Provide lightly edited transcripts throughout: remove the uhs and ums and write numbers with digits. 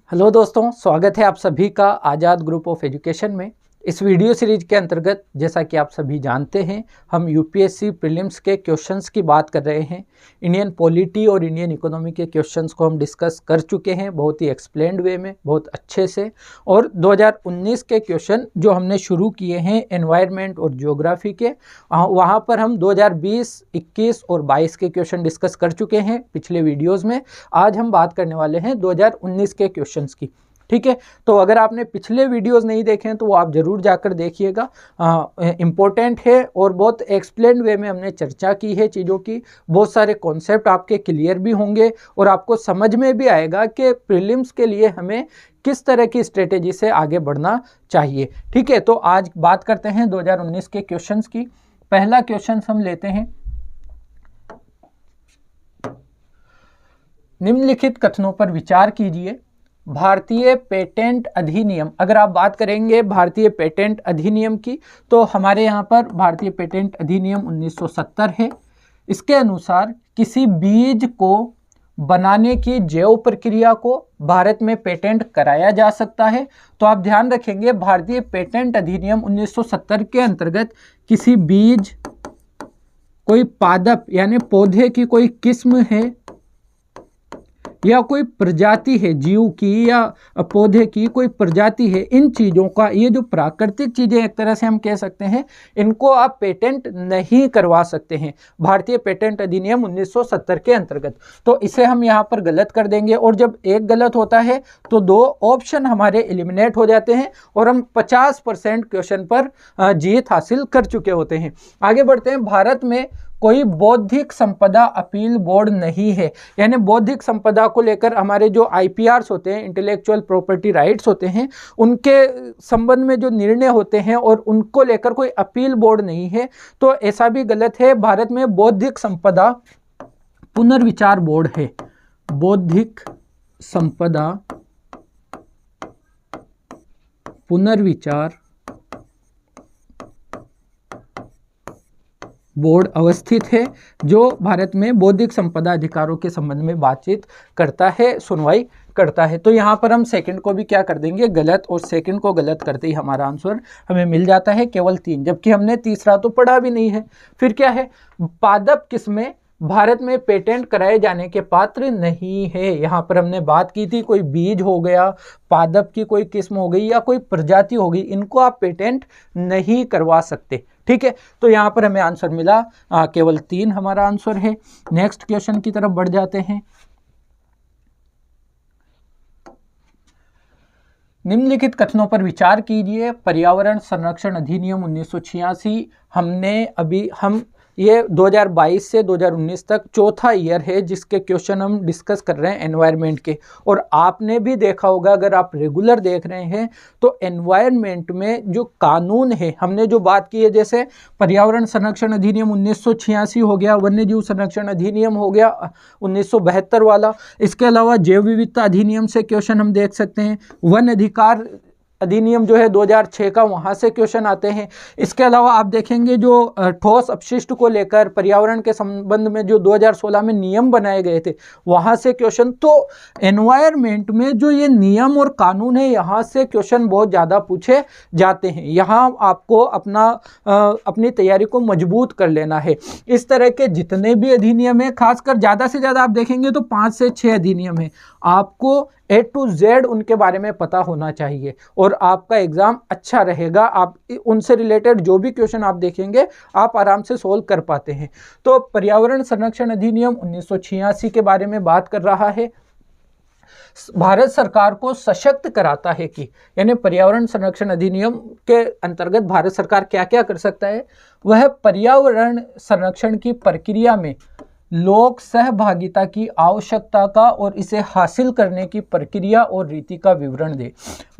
Hello दोस्तों, स्वागत है आप सभी का आज़ाद ग्रुप ऑफ एजुकेशन में। इस वीडियो सीरीज के अंतर्गत जैसा कि आप सभी जानते हैं, हम यूपीएससी प्रीलिम्स के क्वेश्चंस की बात कर रहे हैं। इंडियन पॉलिटी और इंडियन इकोनॉमी के क्वेश्चंस को हम डिस्कस कर चुके हैं बहुत ही एक्सप्लेन्ड वे में, बहुत अच्छे से। और 2019 के क्वेश्चन जो हमने शुरू किए हैं एनवायरनमेंट और ज्योग्राफी के, वहाँ पर हम 2020, 21 और 22 के क्वेश्चन डिस्कस कर चुके हैं पिछले वीडियोज़ में। आज हम बात करने वाले हैं 2019 के क्वेश्चंस की। ठीक है, तो अगर आपने पिछले वीडियोस नहीं देखे हैं तो वो आप ज़रूर जाकर देखिएगा, इम्पोर्टेंट है और बहुत एक्सप्लेन वे में हमने चर्चा की है चीज़ों की। बहुत सारे कॉन्सेप्ट आपके क्लियर भी होंगे और आपको समझ में भी आएगा कि प्रीलिम्स के लिए हमें किस तरह की स्ट्रेटेजी से आगे बढ़ना चाहिए। ठीक है, तो आज बात करते हैं 2019 के क्वेश्चंस की। पहला क्वेश्चन हम लेते हैं, निम्नलिखित कथनों पर विचार कीजिए। भारतीय पेटेंट अधिनियम, अगर आप बात करेंगे भारतीय पेटेंट अधिनियम की, तो हमारे यहाँ पर भारतीय पेटेंट अधिनियम 1970 है। इसके अनुसार किसी बीज को बनाने की जैव प्रक्रिया को भारत में पेटेंट कराया जा सकता है। तो आप ध्यान रखेंगे, भारतीय पेटेंट अधिनियम 1970 के अंतर्गत किसी बीज, कोई पादप यानी पौधे की कोई किस्म है या कोई प्रजाति है, जीव की या पौधे की कोई प्रजाति है, इन चीज़ों का, ये जो प्राकृतिक चीज़ें एक तरह से हम कह सकते हैं, इनको आप पेटेंट नहीं करवा सकते हैं भारतीय पेटेंट अधिनियम 1970 के अंतर्गत। तो इसे हम यहाँ पर गलत कर देंगे और जब एक गलत होता है तो दो ऑप्शन हमारे एलिमिनेट हो जाते हैं और हम 50% क्वेश्चन पर जीत हासिल कर चुके होते हैं। आगे बढ़ते हैं। भारत में कोई बौद्धिक संपदा अपील बोर्ड नहीं है, यानी बौद्धिक संपदा को लेकर हमारे जो आईपीआरस होते हैं, इंटेलेक्चुअल प्रॉपर्टी राइट्स होते हैं, उनके संबंध में जो निर्णय होते हैं और उनको लेकर कोई अपील बोर्ड नहीं है। तो ऐसा भी गलत है। भारत में बौद्धिक संपदा पुनर्विचार बोर्ड है। बौद्धिक संपदा पुनर्विचार बोर्ड अवस्थित है, जो भारत में बौद्धिक संपदा अधिकारों के संबंध में बातचीत करता है, सुनवाई करता है। तो यहाँ पर हम सेकंड को भी क्या कर देंगे, गलत, और सेकंड को गलत करते ही हमारा आंसर हमें मिल जाता है केवल 3, जबकि हमने तीसरा तो पढ़ा भी नहीं है। फिर क्या है, पादप किस्में भारत में पेटेंट कराए जाने के पात्र नहीं है। यहाँ पर हमने बात की थी, कोई बीज हो गया, पादप की कोई किस्म हो गई या कोई प्रजाति हो गई, इनको आप पेटेंट नहीं करवा सकते। ठीक है, तो यहाँ पर हमें आंसर मिला केवल 3 हमारा आंसर है। नेक्स्ट क्वेश्चन की तरफ बढ़ जाते हैं। निम्नलिखित कथनों पर विचार कीजिए। पर्यावरण संरक्षण अधिनियम 1986 हम ये 2022 से 2019 तक चौथा ईयर है जिसके क्वेश्चन हम डिस्कस कर रहे हैं एनवायरनमेंट के। और आपने भी देखा होगा, अगर आप रेगुलर देख रहे हैं, तो एनवायरनमेंट में जो कानून है, हमने जो बात की है, जैसे पर्यावरण संरक्षण अधिनियम 1986 हो गया, वन्य जीव संरक्षण अधिनियम हो गया 1972 वाला। इसके अलावा जैव विविधता अधिनियम से क्वेश्चन हम देख सकते हैं। वन अधिकार अधिनियम जो है 2006 का, वहाँ से क्वेश्चन आते हैं। इसके अलावा आप देखेंगे जो ठोस अपशिष्ट को लेकर पर्यावरण के संबंध में जो 2016 में नियम बनाए गए थे, वहाँ से क्वेश्चन। तो एनवायरनमेंट में जो ये नियम और कानून है, यहाँ से क्वेश्चन बहुत ज़्यादा पूछे जाते हैं। यहाँ आपको अपनी तैयारी को मजबूत कर लेना है। इस तरह के जितने भी अधिनियम है, खासकर ज़्यादा से ज़्यादा आप देखेंगे तो 5 से 6 अधिनियम है, आपको A to Z उनके बारे में पता होना चाहिए और आपका एग्जाम अच्छा रहेगा। आप उनसे रिलेटेड जो भी क्वेश्चन आप देखेंगे, आप आराम से सोल्व कर पाते हैं। तो पर्यावरण संरक्षण अधिनियम 1986 के बारे में बात कर रहा है। भारत सरकार को सशक्त कराता है कि, यानी पर्यावरण संरक्षण अधिनियम के अंतर्गत भारत सरकार क्या क्या कर सकता है, वह पर्यावरण संरक्षण की प्रक्रिया में लोक सहभागिता की आवश्यकता का और इसे हासिल करने की प्रक्रिया और रीति का विवरण दे।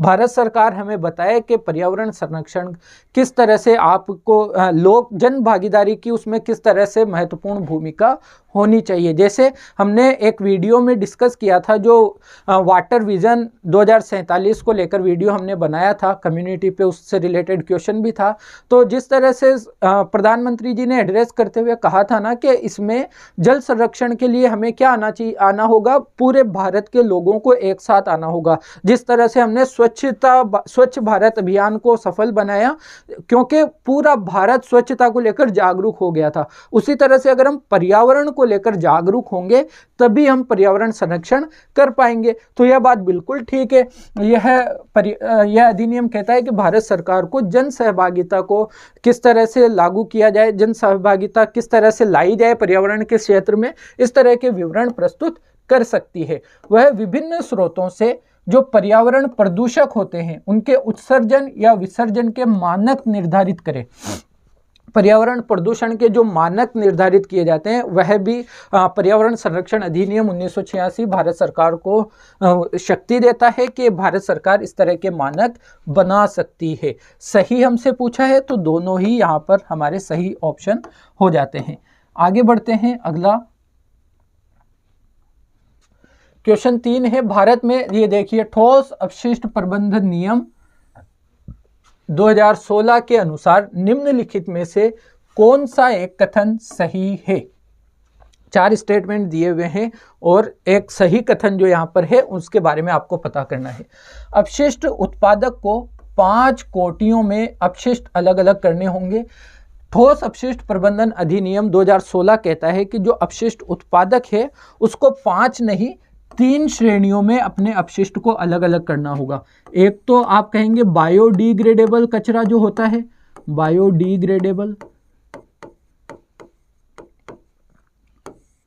भारत सरकार हमें बताए कि पर्यावरण संरक्षण किस तरह से आपको लोक जन भागीदारी की उसमें किस तरह से महत्वपूर्ण भूमिका होनी चाहिए। जैसे हमने एक वीडियो में डिस्कस किया था, जो वाटर विजन 2047 को लेकर वीडियो हमने बनाया था कम्युनिटी पे, उससे रिलेटेड क्वेश्चन भी था। तो जिस तरह से प्रधानमंत्री जी ने एड्रेस करते हुए कहा था ना कि इसमें जल संरक्षण के लिए हमें क्या आना होगा, पूरे भारत के लोगों को एक साथ आना होगा। जिस तरह से हमने स्वच्छ भारत अभियान को सफल बनाया, क्योंकि पूरा भारत स्वच्छता को लेकर जागरूक हो गया था, उसी तरह से अगर हम पर्यावरण को लेकर जागरूक होंगे तभी हम पर्यावरण संरक्षण कर पाएंगे। तो यह बात बिल्कुल ठीक है। यह अधिनियम कहता है कि भारत सरकार को जन सहभागिता को किस तरह से लागू किया जाए, जन सहभागिता किस तरह से लाई जाए पर्यावरण के क्षेत्र में, इस तरह के विवरण प्रस्तुत कर सकती है। वह विभिन्न स्रोतों से जो पर्यावरण प्रदूषक होते हैं उनके उत्सर्जन या विसर्जन के मानक निर्धारित करे। पर्यावरण प्रदूषण के जो मानक निर्धारित किए जाते हैं वह भी पर्यावरण संरक्षण अधिनियम 1986 भारत सरकार को शक्ति देता है कि भारत सरकार इस तरह के मानक बना सकती है। सही हमसे पूछा है तो दोनों ही यहाँ पर हमारे सही ऑप्शन हो जाते हैं। आगे बढ़ते हैं। अगला क्वेश्चन 3 है, भारत में ये देखिए ठोस अपशिष्ट प्रबंधन नियम 2016 के अनुसार निम्नलिखित में से कौन सा एक कथन सही है। 4 स्टेटमेंट दिए हुए हैं और एक सही कथन जो यहाँ पर है उसके बारे में आपको पता करना है। अपशिष्ट उत्पादक को 5 कोटियों में अपशिष्ट अलग अलग करने होंगे। ठोस अपशिष्ट प्रबंधन अधिनियम 2016 कहता है कि जो अपशिष्ट उत्पादक है उसको 5 नहीं 3 श्रेणियों में अपने अपशिष्ट को अलग अलग करना होगा। एक तो आप कहेंगे बायोडिग्रेडेबल कचरा जो होता है, बायोडिग्रेडेबल,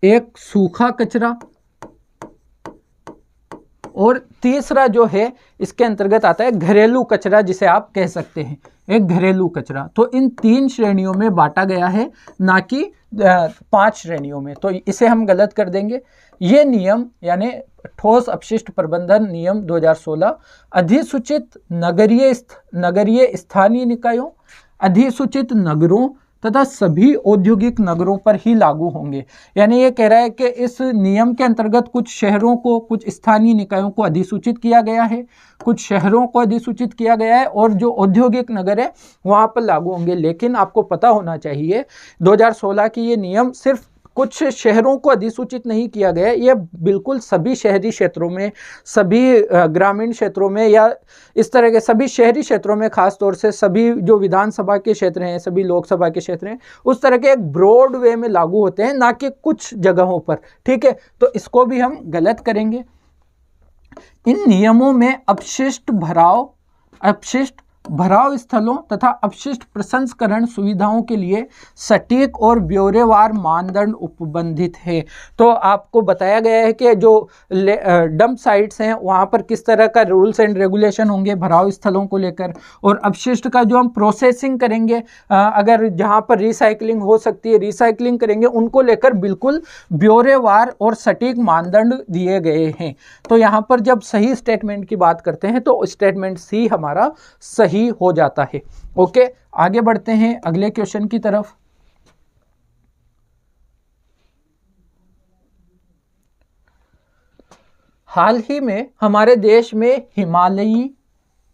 एक सूखा कचरा, और तीसरा जो है इसके अंतर्गत आता है घरेलू कचरा, जिसे आप कह सकते हैं एक घरेलू कचरा। तो इन 3 श्रेणियों में बांटा गया है, ना कि 5 श्रेणियों में। तो इसे हम गलत कर देंगे। ये नियम यानी ठोस अपशिष्ट प्रबंधन नियम 2016 अधिसूचित नगरीय स्थानीय निकायों, अधिसूचित नगरों तथा सभी औद्योगिक नगरों पर ही लागू होंगे। यानी ये कह रहा है कि इस नियम के अंतर्गत कुछ शहरों को, कुछ स्थानीय निकायों को अधिसूचित किया गया है, कुछ शहरों को अधिसूचित किया गया है, और जो औद्योगिक नगर है वहाँ पर लागू होंगे। लेकिन आपको पता होना चाहिए 2016 की ये नियम सिर्फ कुछ शहरों को अधिसूचित नहीं किया गया, ये बिल्कुल सभी शहरी क्षेत्रों में, सभी ग्रामीण क्षेत्रों में, या इस तरह के सभी शहरी क्षेत्रों में, खास तौर से सभी जो विधानसभा के क्षेत्र हैं, सभी लोकसभा के क्षेत्र हैं, उस तरह के एक ब्रॉड वे में लागू होते हैं, ना कि कुछ जगहों पर। ठीक है, तो इसको भी हम गलत करेंगे। इन नियमों में अपशिष्ट भराव स्थलों तथा अपशिष्ट प्रसंस्करण सुविधाओं के लिए सटीक और ब्यौरेवार मानदंड उपबंधित है। तो आपको बताया गया है कि जो डंप साइट्स हैं वहाँ पर किस तरह का रूल्स एंड रेगुलेशन होंगे भराव स्थलों को लेकर, और अपशिष्ट का जो हम प्रोसेसिंग करेंगे, अगर जहाँ पर रिसाइकलिंग हो सकती है रिसाइकलिंग करेंगे, उनको लेकर बिल्कुल ब्यौरेवार और सटीक मानदंड दिए गए हैं। तो यहाँ पर जब सही स्टेटमेंट की बात करते हैं तो स्टेटमेंट सी हमारा सही हो जाता है। ओके, आगे बढ़ते हैं अगले क्वेश्चन की तरफ। हाल ही में हमारे देश में हिमालयी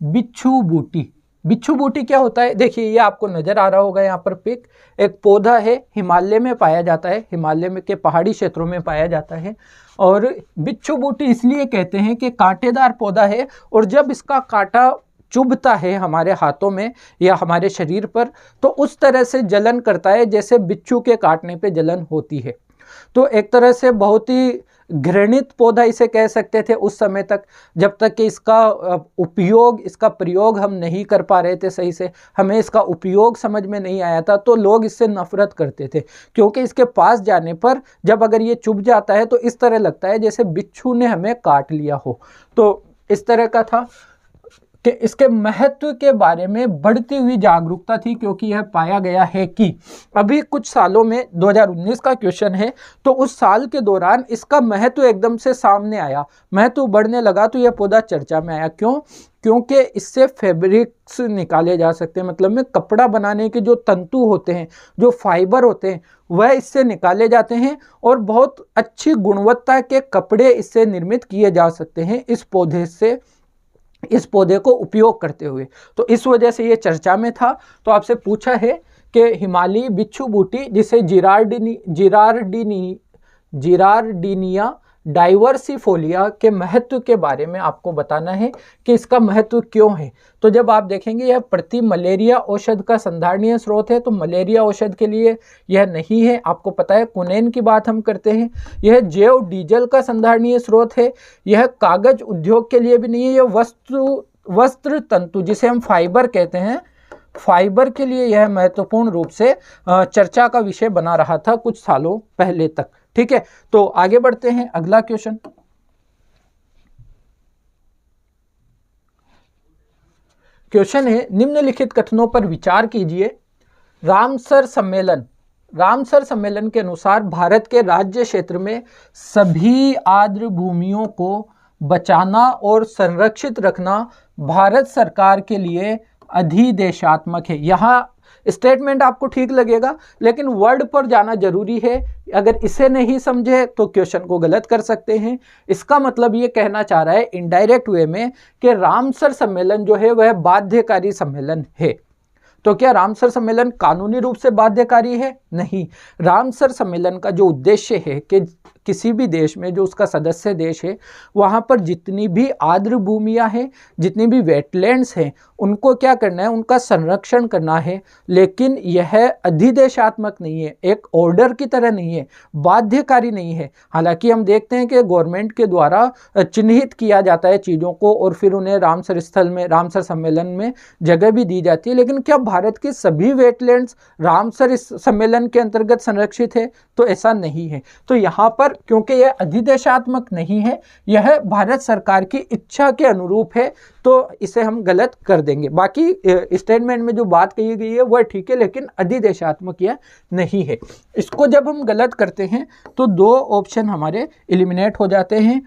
बिच्छू बूटी क्या होता है? देखिए ये आपको नजर आ रहा होगा यहाँ पर पिक, एक पौधा है, हिमालय में पाया जाता है, हिमालय में के पहाड़ी क्षेत्रों में पाया जाता है। और बिच्छू बूटी इसलिए कहते हैं कि कांटेदार पौधा है, और जब इसका कांटा चुभता है हमारे हाथों में या हमारे शरीर पर तो उस तरह से जलन करता है जैसे बिच्छू के काटने पे जलन होती है। तो एक तरह से बहुत ही घृणित पौधा इसे कह सकते थे उस समय तक, जब तक कि इसका प्रयोग हम नहीं कर पा रहे थे सही से, हमें इसका उपयोग समझ में नहीं आया था, तो लोग इससे नफरत करते थे, क्योंकि इसके पास जाने पर जब अगर ये चुभ जाता है तो इस तरह लगता है जैसे बिच्छू ने हमें काट लिया हो। तो इस तरह का था। कि इसके महत्व के बारे में बढ़ती हुई जागरूकता थी, क्योंकि यह पाया गया है कि अभी कुछ सालों में 2019 का क्वेश्चन है, तो उस साल के दौरान इसका महत्व एकदम से सामने आया, महत्व बढ़ने लगा, तो यह पौधा चर्चा में आया। क्यों? क्योंकि इससे फैब्रिक्स निकाले जा सकते हैं, मतलब में कपड़ा बनाने के जो तंतु होते हैं, जो फाइबर होते हैं, वह इससे निकाले जाते हैं और बहुत अच्छी गुणवत्ता के कपड़े इससे निर्मित किए जा सकते हैं इस पौधे से, इस पौधे को उपयोग करते हुए। तो इस वजह से ये चर्चा में था। तो आपसे पूछा है कि हिमालयी बिच्छू बूटी, जिसे जिरार्डिनिया डाइवर्सिफोलिया के महत्व के बारे में आपको बताना है कि इसका महत्व क्यों है। तो जब आप देखेंगे यह प्रति मलेरिया औषध का संधारणीय स्रोत है, तो मलेरिया औषध के लिए यह नहीं है। आपको पता है कुनैन की बात हम करते हैं, यह जैव डीजल का संधारणीय स्रोत है, यह कागज उद्योग के लिए भी नहीं है, यह वस्त्र तंतु जिसे हम फाइबर कहते हैं, फाइबर के लिए यह महत्वपूर्ण रूप से चर्चा का विषय बना रहा था कुछ सालों पहले तक। ठीक है, तो आगे बढ़ते हैं। अगला क्वेश्चन, क्वेश्चन है निम्नलिखित कथनों पर विचार कीजिए। रामसर सम्मेलन के अनुसार भारत के राज्य क्षेत्र में सभी आर्द्र भूमियों को बचाना और संरक्षित रखना भारत सरकार के लिए अधिदेशात्मक है। यहाँ स्टेटमेंट आपको ठीक लगेगा, लेकिन वर्ड पर जाना जरूरी है। अगर इसे नहीं समझे तो क्वेश्चन को गलत कर सकते हैं। इसका मतलब ये कहना चाह रहा है इनडायरेक्ट वे में कि रामसर सम्मेलन जो है वह बाध्यकारी सम्मेलन है। तो क्या रामसर सम्मेलन कानूनी रूप से बाध्यकारी है? नहीं। रामसर सम्मेलन का जो उद्देश्य है कि किसी भी देश में जो उसका सदस्य देश है, वहाँ पर जितनी भी आर्द्र भूमियाँ हैं, जितनी भी वेटलैंड्स हैं, उनको क्या करना है, उनका संरक्षण करना है। लेकिन यह अधिदेशात्मक नहीं है, एक ऑर्डर की तरह नहीं है, बाध्यकारी नहीं है। हालांकि हम देखते हैं कि गवर्नमेंट के द्वारा चिन्हित किया जाता है चीज़ों को और फिर उन्हें रामसर स्थल में, रामसर सम्मेलन में जगह भी दी जाती है। लेकिन क्या भारत की सभी वेटलैंड्स रामसर सम्मेलन के अंतर्गत संरक्षित है? तो ऐसा नहीं है। तो यहाँ पर क्योंकि यह अधिदेशात्मक नहीं है, यह भारत सरकार की इच्छा के अनुरूप है, तो इसे हम गलत कर देंगे। बाकी स्टेटमेंट में जो बात कही गई है वह ठीक है, लेकिन अधिदेशात्मक यह नहीं है। इसको जब हम गलत करते हैं तो दो ऑप्शन हमारे एलिमिनेट हो जाते हैं।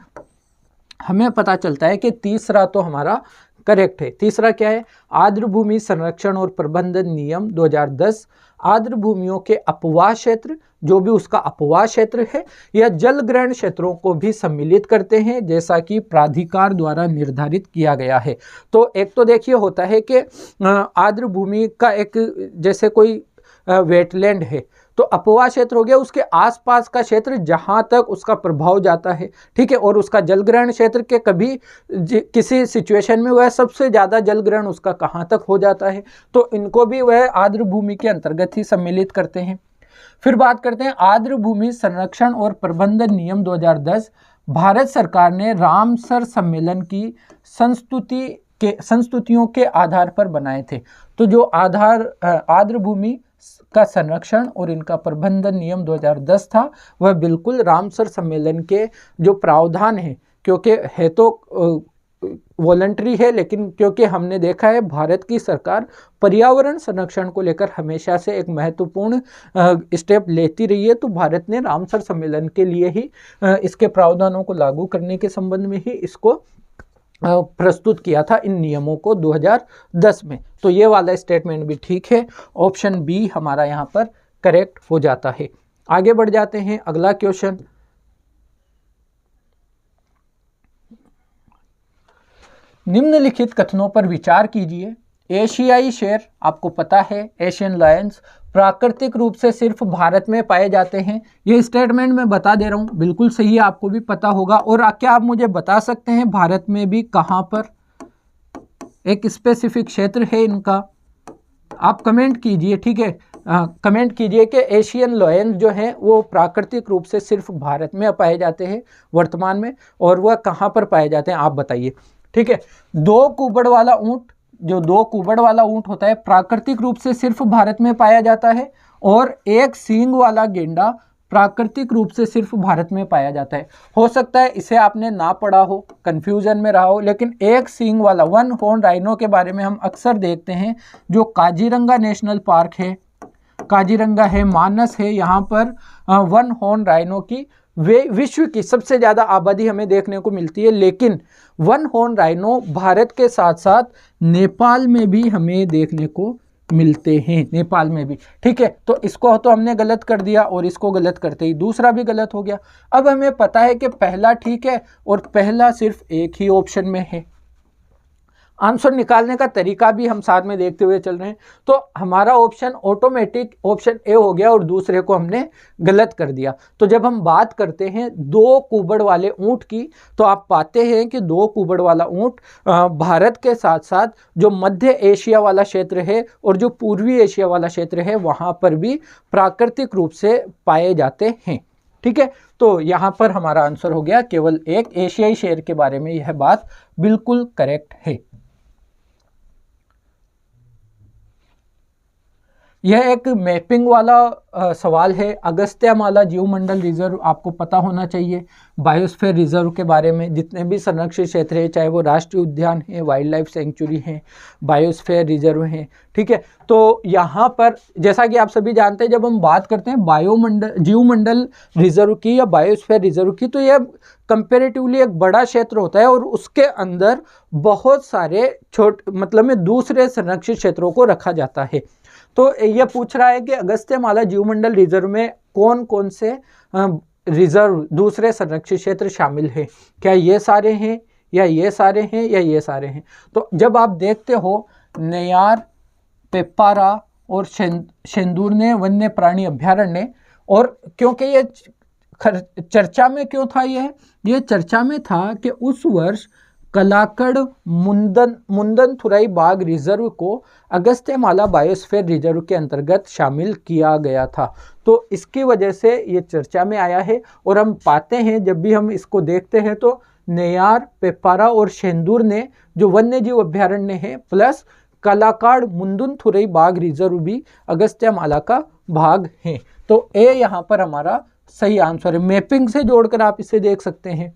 हमें पता चलता है कि तीसरा तो हमारा करेक्ट है। तीसरा क्या है? आर्द्र भूमि संरक्षण और प्रबंधन नियम 2010 आर्द्र भूमियों के अपवाह क्षेत्र, जो भी उसका अपवाह क्षेत्र है, या जल ग्रहण क्षेत्रों को भी सम्मिलित करते हैं, जैसा कि प्राधिकार द्वारा निर्धारित किया गया है। तो एक तो देखिए होता है कि आर्द्र भूमि का एक जैसे कोई वेटलैंड है, तो अपवाह क्षेत्र हो गया उसके आसपास का क्षेत्र जहां तक उसका प्रभाव जाता है, ठीक है। और उसका जलग्रहण क्षेत्र के कभी किसी सिचुएशन में वह सबसे ज़्यादा जलग्रहण उसका कहां तक हो जाता है, तो इनको भी वह आर्द्र भूमि के अंतर्गत ही सम्मिलित करते हैं। फिर बात करते हैं आर्द्र भूमि संरक्षण और प्रबंधन नियम 2010। भारत सरकार ने रामसर सम्मेलन की संस्तुतियों के आधार पर बनाए थे। तो जो आर्द्र भूमि का संरक्षण और इनका प्रबंधन नियम 2010 था, वह बिल्कुल रामसर सम्मेलन के जो प्रावधान है, क्योंकि है तो वॉलंटरी है, लेकिन क्योंकि हमने देखा है भारत की सरकार पर्यावरण संरक्षण को लेकर हमेशा से एक महत्वपूर्ण स्टेप लेती रही है, तो भारत ने रामसर सम्मेलन के लिए ही इसके प्रावधानों को लागू करने के संबंध में ही इसको प्रस्तुत किया था, इन नियमों को 2010 में। तो ये वाला स्टेटमेंट भी ठीक है, ऑप्शन बी हमारा यहाँ पर करेक्ट हो जाता है। आगे बढ़ जाते हैं। अगला क्वेश्चन, निम्नलिखित कथनों पर विचार कीजिए। एशियाई शेर, आपको पता है एशियन लायंस, प्राकृतिक रूप से सिर्फ भारत में पाए जाते हैं। ये स्टेटमेंट मैं बता दे रहा हूँ, बिल्कुल सही है, आपको भी पता होगा। और क्या आप मुझे बता सकते हैं भारत में भी कहाँ पर एक स्पेसिफिक क्षेत्र है इनका? आप कमेंट कीजिए, ठीक है। कमेंट कीजिए कि एशियन लायंस जो हैं वो प्राकृतिक रूप से सिर्फ भारत में पाए जाते हैं वर्तमान में, और वह कहाँ पर पाए जाते हैं आप बताइए, ठीक है। दो कुबड़ वाला ऊँट, जो दो कुबड़ वाला ऊँट होता है, प्राकृतिक रूप से सिर्फ भारत में पाया जाता है। और एक सींग वाला गेंडा प्राकृतिक रूप से सिर्फ भारत में पाया जाता है। हो सकता है इसे आपने ना पढ़ा हो, कंफ्यूजन में रहा हो, लेकिन एक सींग वाला वन हॉर्न राइनो के बारे में हम अक्सर देखते हैं। जो काजीरंगा नेशनल पार्क है, काजीरंगा है, मानस है, यहाँ पर वन हॉर्न राइनो की विश्व की सबसे ज़्यादा आबादी हमें देखने को मिलती है। लेकिन वन हॉर्न राइनो भारत के साथ साथ नेपाल में भी हमें देखने को मिलते हैं, नेपाल में भी। ठीक है, तो इसको तो हमने गलत कर दिया और इसको गलत करते ही दूसरा भी गलत हो गया। अब हमें पता है कि पहला ठीक है और पहला सिर्फ एक ही ऑप्शन में है। आंसर निकालने का तरीका भी हम साथ में देखते हुए चल रहे हैं। तो हमारा ऑप्शन ऑटोमेटिक ऑप्शन ए हो गया और दूसरे को हमने गलत कर दिया। तो जब हम बात करते हैं 2 कुबड़ वाले ऊंट की, तो आप पाते हैं कि 2 कुबड़ वाला ऊंट भारत के साथ साथ जो मध्य एशिया वाला क्षेत्र है और जो पूर्वी एशिया वाला क्षेत्र है वहाँ पर भी प्राकृतिक रूप से पाए जाते हैं। ठीक है, तो यहाँ पर हमारा आंसर हो गया केवल एक एशियाई शेर के बारे में। यह बात बिल्कुल करेक्ट है। यह एक मैपिंग वाला सवाल है। अगस्त्यमाला जीवमंडल रिजर्व आपको पता होना चाहिए। बायोस्फीयर रिजर्व के बारे में जितने भी संरक्षित क्षेत्र है, चाहे वो राष्ट्रीय उद्यान है, वाइल्ड लाइफ सेंचुरी है, बायोस्फीयर रिजर्व है। ठीक है, तो यहाँ पर जैसा कि आप सभी जानते हैं, जब हम बात करते हैं जीवमंडल रिजर्व की या बायोस्फीयर रिजर्व की, तो यह कंपेरेटिवली एक बड़ा क्षेत्र होता है और उसके अंदर बहुत सारे मतलब में दूसरे संरक्षित क्षेत्रों को रखा जाता है। तो यह पूछ रहा है कि अगस्त्यमाला जीवमंडल रिजर्व में कौन कौन से रिजर्व दूसरे संरक्षित क्षेत्र शामिल है। क्या ये सारे हैं या ये सारे हैं या ये सारे हैं। तो जब आप देखते हो नेयार, पेप्पारा और शेंदूरने वन्य प्राणी अभ्यारण्य, और क्योंकि ये चर्चा में क्यों था, ये चर्चा में था कि उस वर्ष कलाकड़ मुंदनथुराई बाघ रिजर्व को अगस्त्यमाला बायोस्फीयर रिजर्व के अंतर्गत शामिल किया गया था। तो इसकी वजह से ये चर्चा में आया है। और हम पाते हैं जब भी हम इसको देखते हैं तो नेयार, पेप्पारा और शेंदूर ने जो वन्यजीव अभ्यारण्य है प्लस कलाकाड़ मुंदनथुराई बाघ रिजर्व भी अगस्त्यमाला का भाग है। तो ए यहाँ पर हमारा सही आंसर है। मैपिंग से जोड़कर आप इसे देख सकते हैं।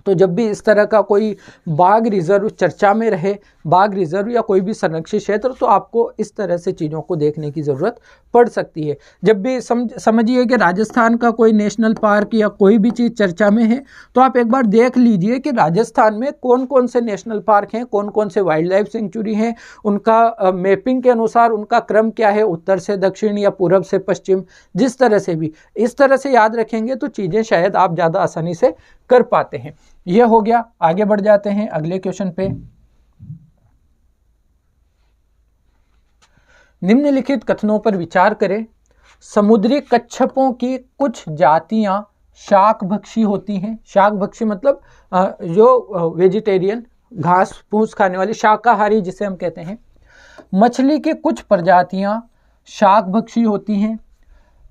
तो जब भी इस तरह का कोई बाघ रिजर्व चर्चा में रहे, बाघ रिजर्व या कोई भी संरक्षित क्षेत्र, तो आपको इस तरह से चीज़ों को देखने की ज़रूरत पड़ सकती है। जब भी समझिए कि राजस्थान का कोई नेशनल पार्क या कोई भी चीज़ चर्चा में है, तो आप एक बार देख लीजिए कि राजस्थान में कौन कौन से नेशनल पार्क हैं, कौन कौन से वाइल्ड लाइफ सेंचुरी हैं, उनका मैपिंग के अनुसार उनका क्रम क्या है, उत्तर से दक्षिण या पूर्व से पश्चिम। जिस तरह से भी इस तरह से याद रखेंगे तो चीज़ें शायद आप ज़्यादा आसानी से कर पाते हैं। यह हो गया। आगे बढ़ जाते हैं अगले क्वेश्चन पे। निम्नलिखित कथनों पर विचार करें। समुद्री कच्छपों की कुछ जातियां शाकभक्षी होती हैं। शाकभक्षी मतलब जो वेजिटेरियन, घास फूस खाने वाली, शाकाहारी जिसे हम कहते हैं। मछली की कुछ प्रजातियां शाकभक्षी होती हैं।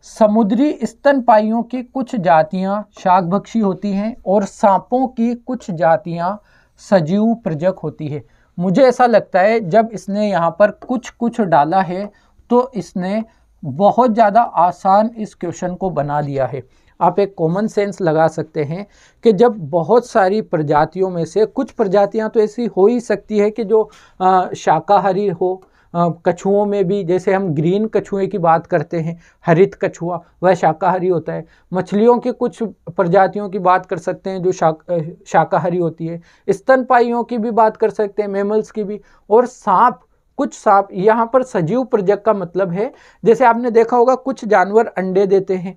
समुद्री स्तनपाइयों की कुछ जातियां शाकभक्षी होती हैं और सांपों की कुछ जातियां सजीव प्रजक होती है। मुझे ऐसा लगता है जब इसने यहाँ पर कुछ कुछ डाला है तो इसने बहुत ज़्यादा आसान इस क्वेश्चन को बना दिया है। आप एक कॉमन सेंस लगा सकते हैं कि जब बहुत सारी प्रजातियों में से कुछ प्रजातियां तो ऐसी हो ही सकती है कि जो शाकाहारी हो। कछुओं में भी जैसे हम ग्रीन कछुए की बात करते हैं, हरित कछुआ, वह शाकाहारी होता है। मछलियों की कुछ प्रजातियों की बात कर सकते हैं जो शाकाहारी होती है। स्तनपाइयों की भी बात कर सकते हैं, मैमल्स की भी। और सांप, कुछ सांप, यहाँ पर सजीव प्रजक का मतलब है जैसे आपने देखा होगा कुछ जानवर अंडे देते हैं,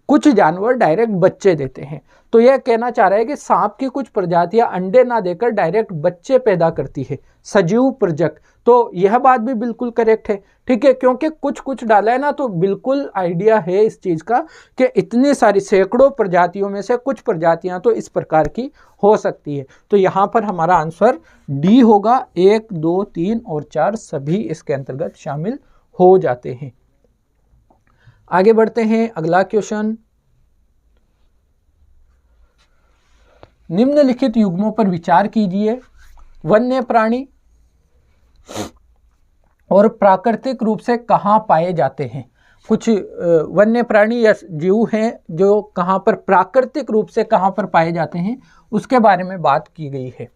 कुछ जानवर डायरेक्ट बच्चे देते हैं। तो यह कहना चाह रहा है कि सांप की कुछ प्रजातियां अंडे ना देकर डायरेक्ट बच्चे पैदा करती है, सजीव प्रजक। तो यह बात भी बिल्कुल करेक्ट है। ठीक है, क्योंकि कुछ कुछ डाला है ना, तो बिल्कुल आइडिया है इस चीज़ का कि इतनी सारी सैकड़ों प्रजातियों में से कुछ प्रजातियां तो इस प्रकार की हो सकती है। तो यहाँ पर हमारा आंसर डी होगा। 1, 2, 3 और 4 सभी इसके अंतर्गत शामिल हो जाते हैं। आगे बढ़ते हैं। अगला क्वेश्चन, निम्नलिखित युग्मों पर विचार कीजिए। वन्य प्राणी और प्राकृतिक रूप से कहाँ पाए जाते हैं। कुछ वन्य प्राणी या जीव हैं जो कहाँ पर प्राकृतिक रूप से कहाँ पर पाए जाते हैं, उसके बारे में बात की गई है।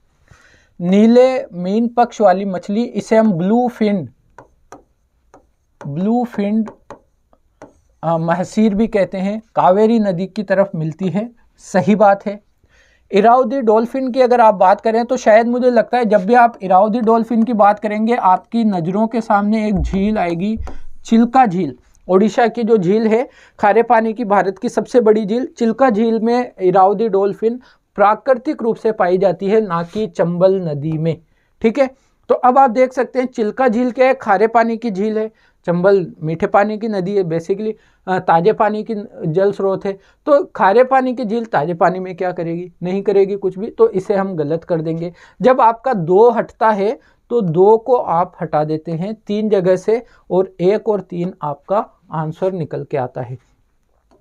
नीले मीन पक्ष वाली मछली, इसे हम ब्लू फिन्ड महसीर भी कहते हैं, कावेरी नदी की तरफ मिलती है, सही बात है। इरावदी डॉल्फिन की अगर आप बात करें तो शायद मुझे लगता है जब भी आप इरावदी डॉल्फिन की बात करेंगे आपकी नज़रों के सामने एक झील आएगी, चिल्का झील। ओडिशा की जो झील है, खारे पानी की भारत की सबसे बड़ी झील, चिल्का झील में इरावदी डॉल्फिन प्राकृतिक रूप से पाई जाती है, ना कि चंबल नदी में। ठीक है, तो अब आप देख सकते हैं चिल्का झील क्या है, खारे पानी की झील है, चंबल मीठे पानी की नदी है, बेसिकली ताजे पानी की जल स्रोत है। तो खारे पानी की झील ताजे पानी में क्या करेगी, नहीं करेगी कुछ भी, तो इसे हम गलत कर देंगे। जब आपका 2 हटता है तो 2 को आप हटा देते हैं 3 जगह से, और 1 और 3 आपका आंसर निकल के आता है।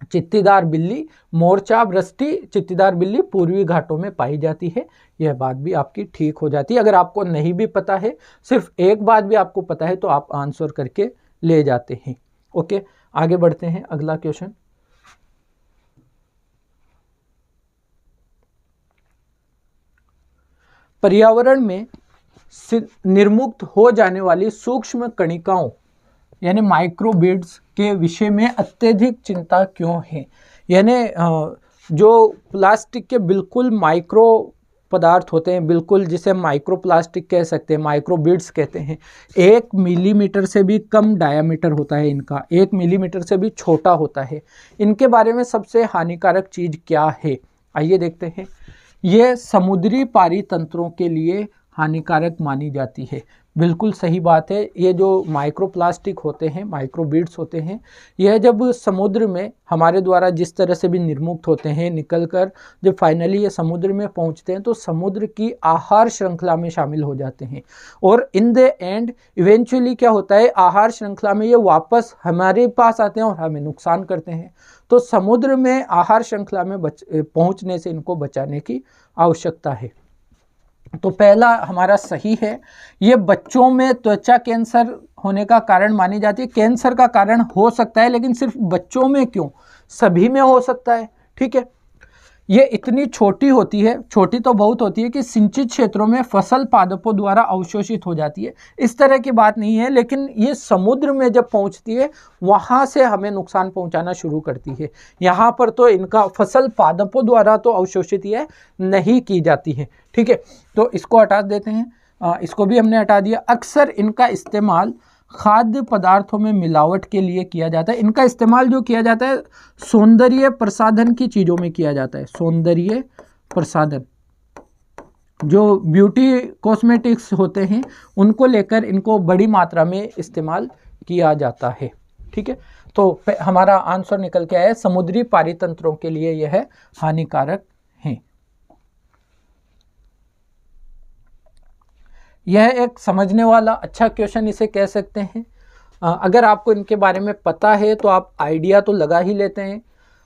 चित्तीदार बिल्ली, मोरचाप रस्टी चित्तीदार बिल्ली पूर्वी घाटों में पाई जाती है, यह बात भी आपकी ठीक हो जाती है। अगर आपको नहीं भी पता है, सिर्फ एक बात भी आपको पता है, तो आप आंसर करके ले जाते हैं। ओके, आगे बढ़ते हैं, अगला क्वेश्चन। पर्यावरण में निर्मुक्त हो जाने वाली सूक्ष्म कणिकाओं यानी माइक्रोबीड्स के विषय में अत्यधिक चिंता क्यों है। यानी जो प्लास्टिक के बिल्कुल माइक्रो पदार्थ होते हैं, बिल्कुल जिसे माइक्रो प्लास्टिक कह सकते हैं, माइक्रोबीड्स कहते हैं, 1 मिलीमीटर से भी कम डायामीटर होता है इनका, 1 मिलीमीटर से भी छोटा होता है। इनके बारे में सबसे हानिकारक चीज़ क्या है, आइए देखते हैं। ये समुद्री पारितंत्रों के लिए हानिकारक मानी जाती है। बिल्कुल सही बात है। ये जो माइक्रोप्लास्टिक होते हैं, माइक्रोबीड्स होते हैं, यह जब समुद्र में हमारे द्वारा जिस तरह से भी निर्मुक्त होते हैं, निकलकर जब फाइनली ये समुद्र में पहुंचते हैं तो समुद्र की आहार श्रृंखला में शामिल हो जाते हैं, और इन द एंड इवेंचुअली क्या होता है, आहार श्रृंखला में ये वापस हमारे पास आते हैं और हमें नुकसान करते हैं। तो समुद्र में आहार श्रृंखला में पहुँचने से इनको बचाने की आवश्यकता है। तो पहला हमारा सही है। ये बच्चों में त्वचा कैंसर होने का कारण मानी जाती है। कैंसर का कारण हो सकता है, लेकिन सिर्फ बच्चों में क्यों, सभी में हो सकता है। ठीक है, ये इतनी छोटी होती है, छोटी तो बहुत होती है कि सिंचित क्षेत्रों में फसल पादपों द्वारा अवशोषित हो जाती है। इस तरह की बात नहीं है, लेकिन ये समुद्र में जब पहुंचती है वहां से हमें नुकसान पहुंचाना शुरू करती है। यहाँ पर तो इनका फसल पादपों द्वारा तो अवशोषित ये नहीं की जाती है। ठीक है, तो इसको हटा देते हैं, इसको भी हमने हटा दिया। अक्सर इनका इस्तेमाल खाद्य पदार्थों में मिलावट के लिए किया जाता है। इनका इस्तेमाल जो किया जाता है सौंदर्य प्रसाधन की चीज़ों में किया जाता है। सौंदर्य प्रसाधन, जो ब्यूटी कॉस्मेटिक्स होते हैं, उनको लेकर इनको बड़ी मात्रा में इस्तेमाल किया जाता है। ठीक है, तो हमारा आंसर निकल के आया, समुद्री पारितंत्रों के लिए यह हानिकारक है। यह एक समझने वाला अच्छा क्वेश्चन इसे कह सकते हैं। अगर आपको इनके बारे में पता है तो आप आइडिया तो लगा ही लेते हैं।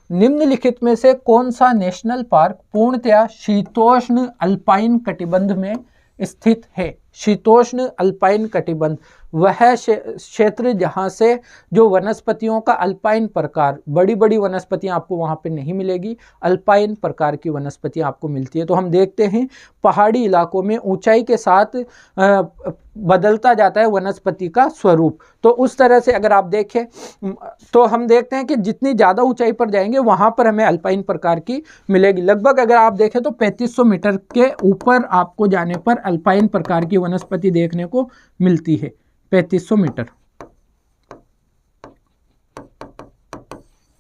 निम्नलिखित में से कौन सा नेशनल पार्क पूर्णतया शीतोष्ण अल्पाइन कटिबंध में स्थित है। शीतोष्ण अल्पाइन कटिबंध वह क्षेत्र जहाँ से जो वनस्पतियों का अल्पाइन प्रकार, बड़ी बड़ी वनस्पतियाँ आपको वहाँ पे नहीं मिलेगी, अल्पाइन प्रकार की वनस्पतियाँ आपको मिलती है। तो हम देखते हैं पहाड़ी इलाकों में ऊंचाई के साथ बदलता जाता है वनस्पति का स्वरूप। तो उस तरह से अगर आप देखें तो हम देखते हैं कि जितनी ज़्यादा ऊंचाई पर जाएंगे वहाँ पर हमें अल्पाइन प्रकार की मिलेगी। लगभग अगर आप देखें तो 3500 मीटर के ऊपर आपको जाने पर अल्पाइन प्रकार की वनस्पति देखने को मिलती है। 3500 मीटर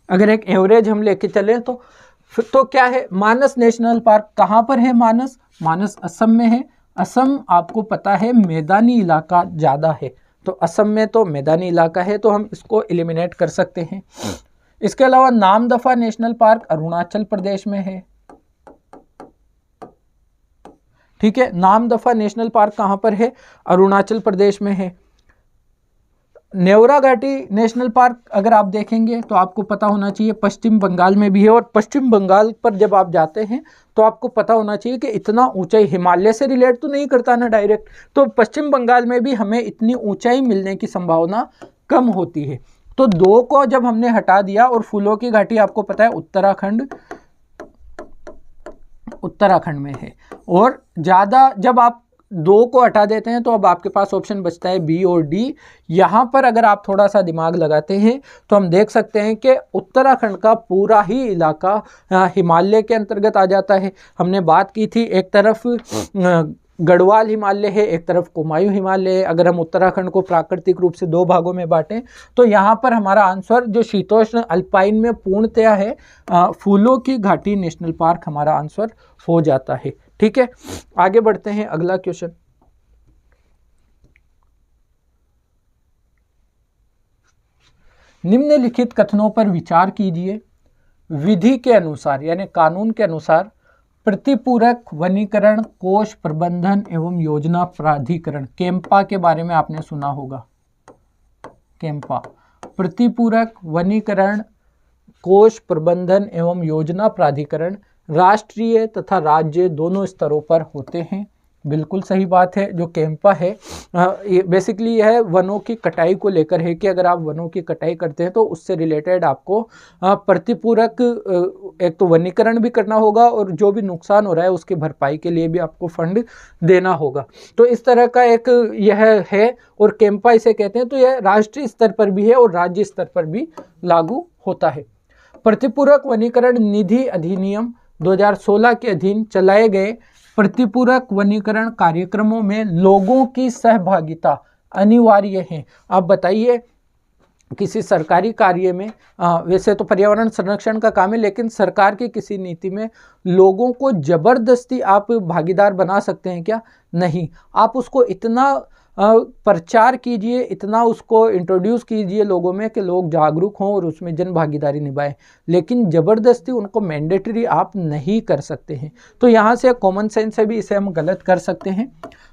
अगर एक एवरेज हम लेके चले तो क्या है, मानस नेशनल पार्क कहाँ पर है। मानस असम में है। असम आपको पता है मैदानी इलाका ज़्यादा है, तो असम में तो मैदानी इलाका है, तो हम इसको एलिमिनेट कर सकते हैं। इसके अलावा नामदफा नेशनल पार्क अरुणाचल प्रदेश में है। ठीक है, नामदफा नेशनल पार्क कहाँ पर है, अरुणाचल प्रदेश में है। नेवरा घाटी नेशनल पार्क अगर आप देखेंगे तो आपको पता होना चाहिए पश्चिम बंगाल में भी है, और पश्चिम बंगाल पर जब आप जाते हैं तो आपको पता होना चाहिए कि इतना ऊंचाई हिमालय से रिलेट तो नहीं करता ना डायरेक्ट, तो पश्चिम बंगाल में भी हमें इतनी ऊंचाई मिलने की संभावना कम होती है। तो 2 को जब हमने हटा दिया, और फूलों की घाटी आपको पता है उत्तराखंड में है, और ज़्यादा जब आप 2 को हटा देते हैं तो अब आपके पास ऑप्शन बचता है बी और डी। यहाँ पर अगर आप थोड़ा सा दिमाग लगाते हैं तो हम देख सकते हैं कि उत्तराखंड का पूरा ही इलाका हिमालय के अंतर्गत आ जाता है। हमने बात की थी, एक तरफ गढ़वाल हिमालय है, एक तरफ कुमायूं हिमालय है। अगर हम उत्तराखंड को प्राकृतिक रूप से 2 भागों में बांटें तो यहाँ पर हमारा आंसर जो शीतोष्ण अल्पाइन में पूर्णतया है फूलों की घाटी नेशनल पार्क हमारा आंसर हो जाता है। ठीक है, आगे बढ़ते हैं। अगला क्वेश्चन, निम्नलिखित कथनों पर विचार कीजिए। विधि के अनुसार यानी कानून के अनुसार प्रतिपूरक वनीकरण कोष प्रबंधन एवं योजना प्राधिकरण, केम्पा के बारे में आपने सुना होगा। केम्पा प्रतिपूरक वनीकरण कोष प्रबंधन एवं योजना प्राधिकरण राष्ट्रीय तथा राज्य दोनों स्तरों पर होते हैं। बिल्कुल सही बात है। जो केम्पा है बेसिकली यह वनों की कटाई को लेकर है कि अगर आप वनों की कटाई करते हैं तो उससे रिलेटेड आपको प्रतिपूरक एक तो वनीकरण भी करना होगा और जो भी नुकसान हो रहा है उसकी भरपाई के लिए भी आपको फंड देना होगा। तो इस तरह का एक यह है, और केम्पा इसे कहते हैं। तो यह राष्ट्रीय स्तर पर भी है और राज्य स्तर पर भी लागू होता है। प्रतिपूरक वनीकरण निधि अधिनियम 2016 के अधीन चलाए गए प्रतिपूरक वनीकरण कार्यक्रमों में लोगों की सहभागिता अनिवार्य है। आप बताइए, किसी सरकारी कार्य में वैसे तो पर्यावरण संरक्षण का काम है, लेकिन सरकार की किसी नीति में लोगों को जबरदस्ती आप भागीदार बना सकते हैं क्या? नहीं। आप उसको इतना प्रचार कीजिए, इतना उसको इंट्रोड्यूस कीजिए लोगों में कि लोग जागरूक हों और उसमें जन भागीदारी निभाएं, लेकिन ज़बरदस्ती उनको मैंडेटरी आप नहीं कर सकते हैं। तो यहाँ से कॉमन सेंस से भी इसे हम गलत कर सकते हैं।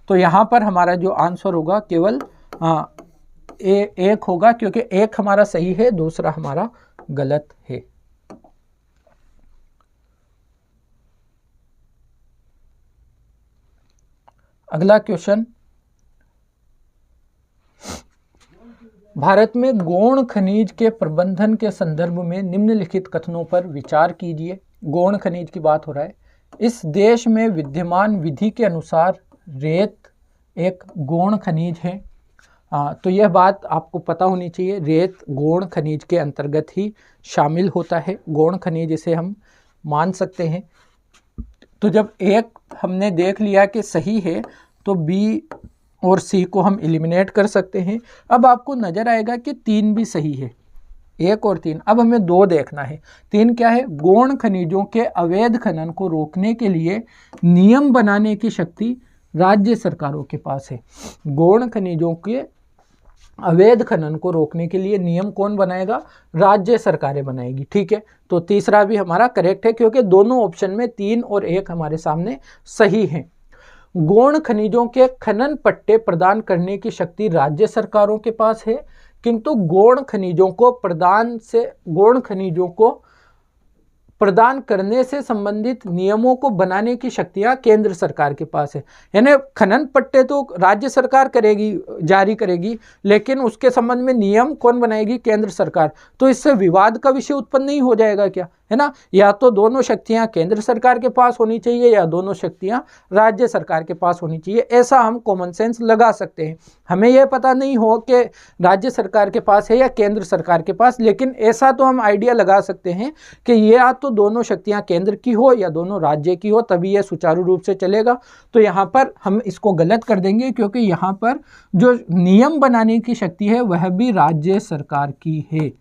तो यहाँ पर हमारा जो आंसर होगा केवल एक होगा, क्योंकि एक हमारा सही है, दूसरा हमारा गलत है। अगला क्वेश्चन, भारत में गौण खनिज के प्रबंधन के संदर्भ में निम्नलिखित कथनों पर विचार कीजिए। गौण खनिज की बात हो रहा है। इस देश में विद्यमान विधि के अनुसार रेत एक गौण खनिज है। तो यह बात आपको पता होनी चाहिए, रेत गौण खनिज के अंतर्गत ही शामिल होता है। गौण खनिज इसे हम मान सकते हैं। तो जब एक हमने देख लिया कि सही है तो बी और सी को हम एलिमिनेट कर सकते हैं। अब आपको नज़र आएगा कि 3 भी सही है, 1 और 3। अब हमें 2 देखना है। 3 क्या है? गौण खनिजों के अवैध खनन को रोकने के लिए नियम बनाने की शक्ति राज्य सरकारों के पास है। गौण खनिजों के अवैध खनन को रोकने के लिए नियम कौन बनाएगा? राज्य सरकारें बनाएगी। ठीक है, तो तीसरा भी हमारा करेक्ट है, क्योंकि दोनों ऑप्शन में 3 और 1 हमारे सामने सही हैं। गौण खनिजों के खनन पट्टे प्रदान करने की शक्ति राज्य सरकारों के पास है, किंतु गौण खनिजों को प्रदान करने से संबंधित नियमों को बनाने की शक्तियां केंद्र सरकार के पास है। यानी खनन पट्टे तो राज्य सरकार करेगी, जारी करेगी, लेकिन उसके संबंध में नियम कौन बनाएगी? केंद्र सरकार। तो इससे विवाद का विषय उत्पन्न नहीं हो जाएगा क्या? है ना? या तो दोनों शक्तियां केंद्र सरकार के पास होनी चाहिए या दोनों शक्तियां राज्य सरकार के पास होनी चाहिए। ऐसा हम कॉमन सेंस लगा सकते हैं। हमें यह पता नहीं हो कि राज्य सरकार के पास है या केंद्र सरकार के पास, लेकिन ऐसा तो हम आइडिया लगा सकते हैं कि ये या तो दोनों शक्तियां केंद्र की हो या दोनों राज्य की हो, तभी यह सुचारू रूप से चलेगा। तो यहाँ पर हम इसको गलत कर देंगे, क्योंकि यहाँ पर जो नियम बनाने की शक्ति है वह भी राज्य सरकार की है,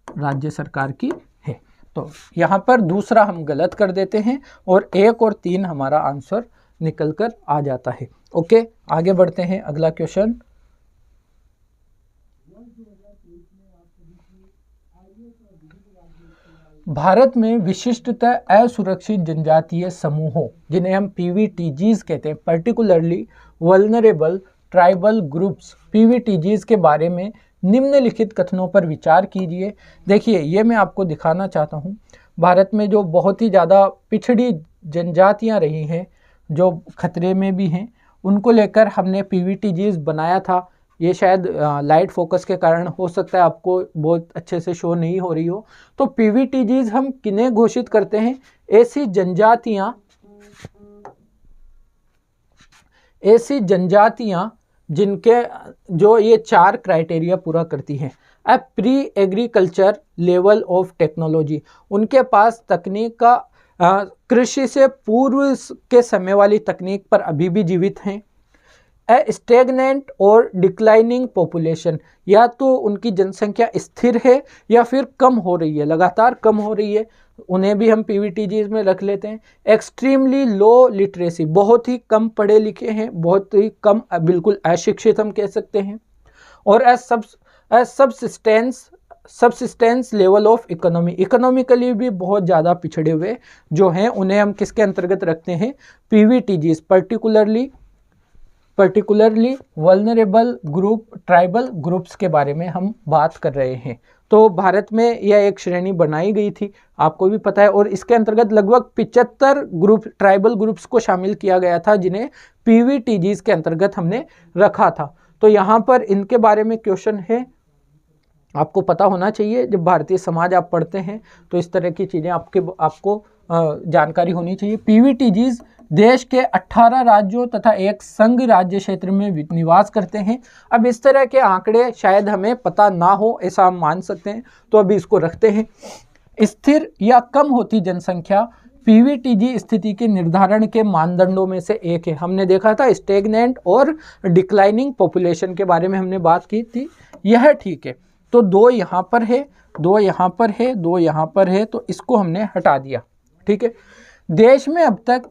राज्य सरकार की है। तो यहाँ पर दूसरा हम गलत कर देते हैं और 1 और 3 हमारा आंसर निकल कर आ जाता है। ओके, आगे बढ़ते हैं। अगला क्वेश्चन, भारत में विशिष्टतः असुरक्षित जनजातीय समूहों, जिन्हें हम पीवीटीजीज कहते हैं, particularly vulnerable tribal groups, PVTGs के बारे में निम्नलिखित कथनों पर विचार कीजिए। देखिए, ये मैं आपको दिखाना चाहता हूँ। भारत में जो बहुत ही ज़्यादा पिछड़ी जनजातियाँ रही हैं, जो खतरे में भी हैं, उनको लेकर हमने पीवीटीजीज बनाया था। ये शायद लाइट फोकस के कारण हो सकता है आपको बहुत अच्छे से शो नहीं हो रही हो। तो पीवीटीजीज हम किन्हें घोषित करते हैं? ऐसी जनजातियां जिनके जो ये 4 क्राइटेरिया पूरा करती हैं। अ pre agriculture level of technology, उनके पास तकनीक का कृषि से पूर्व के समय वाली तकनीक पर अभी भी जीवित हैं। ए स्टेगनेंट और डिक्लाइनिंग पॉपुलेशन, या तो उनकी जनसंख्या स्थिर है या फिर कम हो रही है, लगातार कम हो रही है, उन्हें भी हम पीवीटीजीज में रख लेते हैं। एक्सट्रीमली लो लिटरेसी, बहुत ही कम पढ़े लिखे हैं, बहुत ही कम, बिल्कुल अशिक्षित हम कह सकते हैं। और subsistence level of economy, economically भी बहुत ज़्यादा पिछड़े हुए जो हैं, उन्हें हम किसके अंतर्गत रखते हैं? PVTGs, particularly vulnerable group, tribal groups के बारे में हम बात कर रहे हैं। तो भारत में यह एक श्रेणी बनाई गई थी, आपको भी पता है, और इसके अंतर्गत लगभग 75 ग्रुप, ट्राइबल ग्रुप्स को शामिल किया गया था जिन्हें पीवीटीजीज के अंतर्गत हमने रखा था। तो यहाँ पर इनके बारे में क्वेश्चन है, आपको पता होना चाहिए। जब भारतीय समाज आप पढ़ते हैं तो इस तरह की चीज़ें आपको जानकारी होनी चाहिए। पीवीटीजीज देश के 18 राज्यों तथा एक संघ राज्य क्षेत्र में निवास करते हैं। अब इस तरह के आंकड़े शायद हमें पता ना हो, ऐसा हम मान सकते हैं, तो अभी इसको रखते हैं। स्थिर या कम होती जनसंख्या पीवीटीजी स्थिति के निर्धारण के मानदंडों में से एक है। हमने देखा था स्टेगनेंट और डिक्लाइनिंग पॉपुलेशन के बारे में हमने बात की थी, यह ठीक है। तो 2 यहाँ पर है, 2 यहाँ पर है, 2 यहाँ पर है, तो इसको हमने हटा दिया, ठीक है। देश में अब तक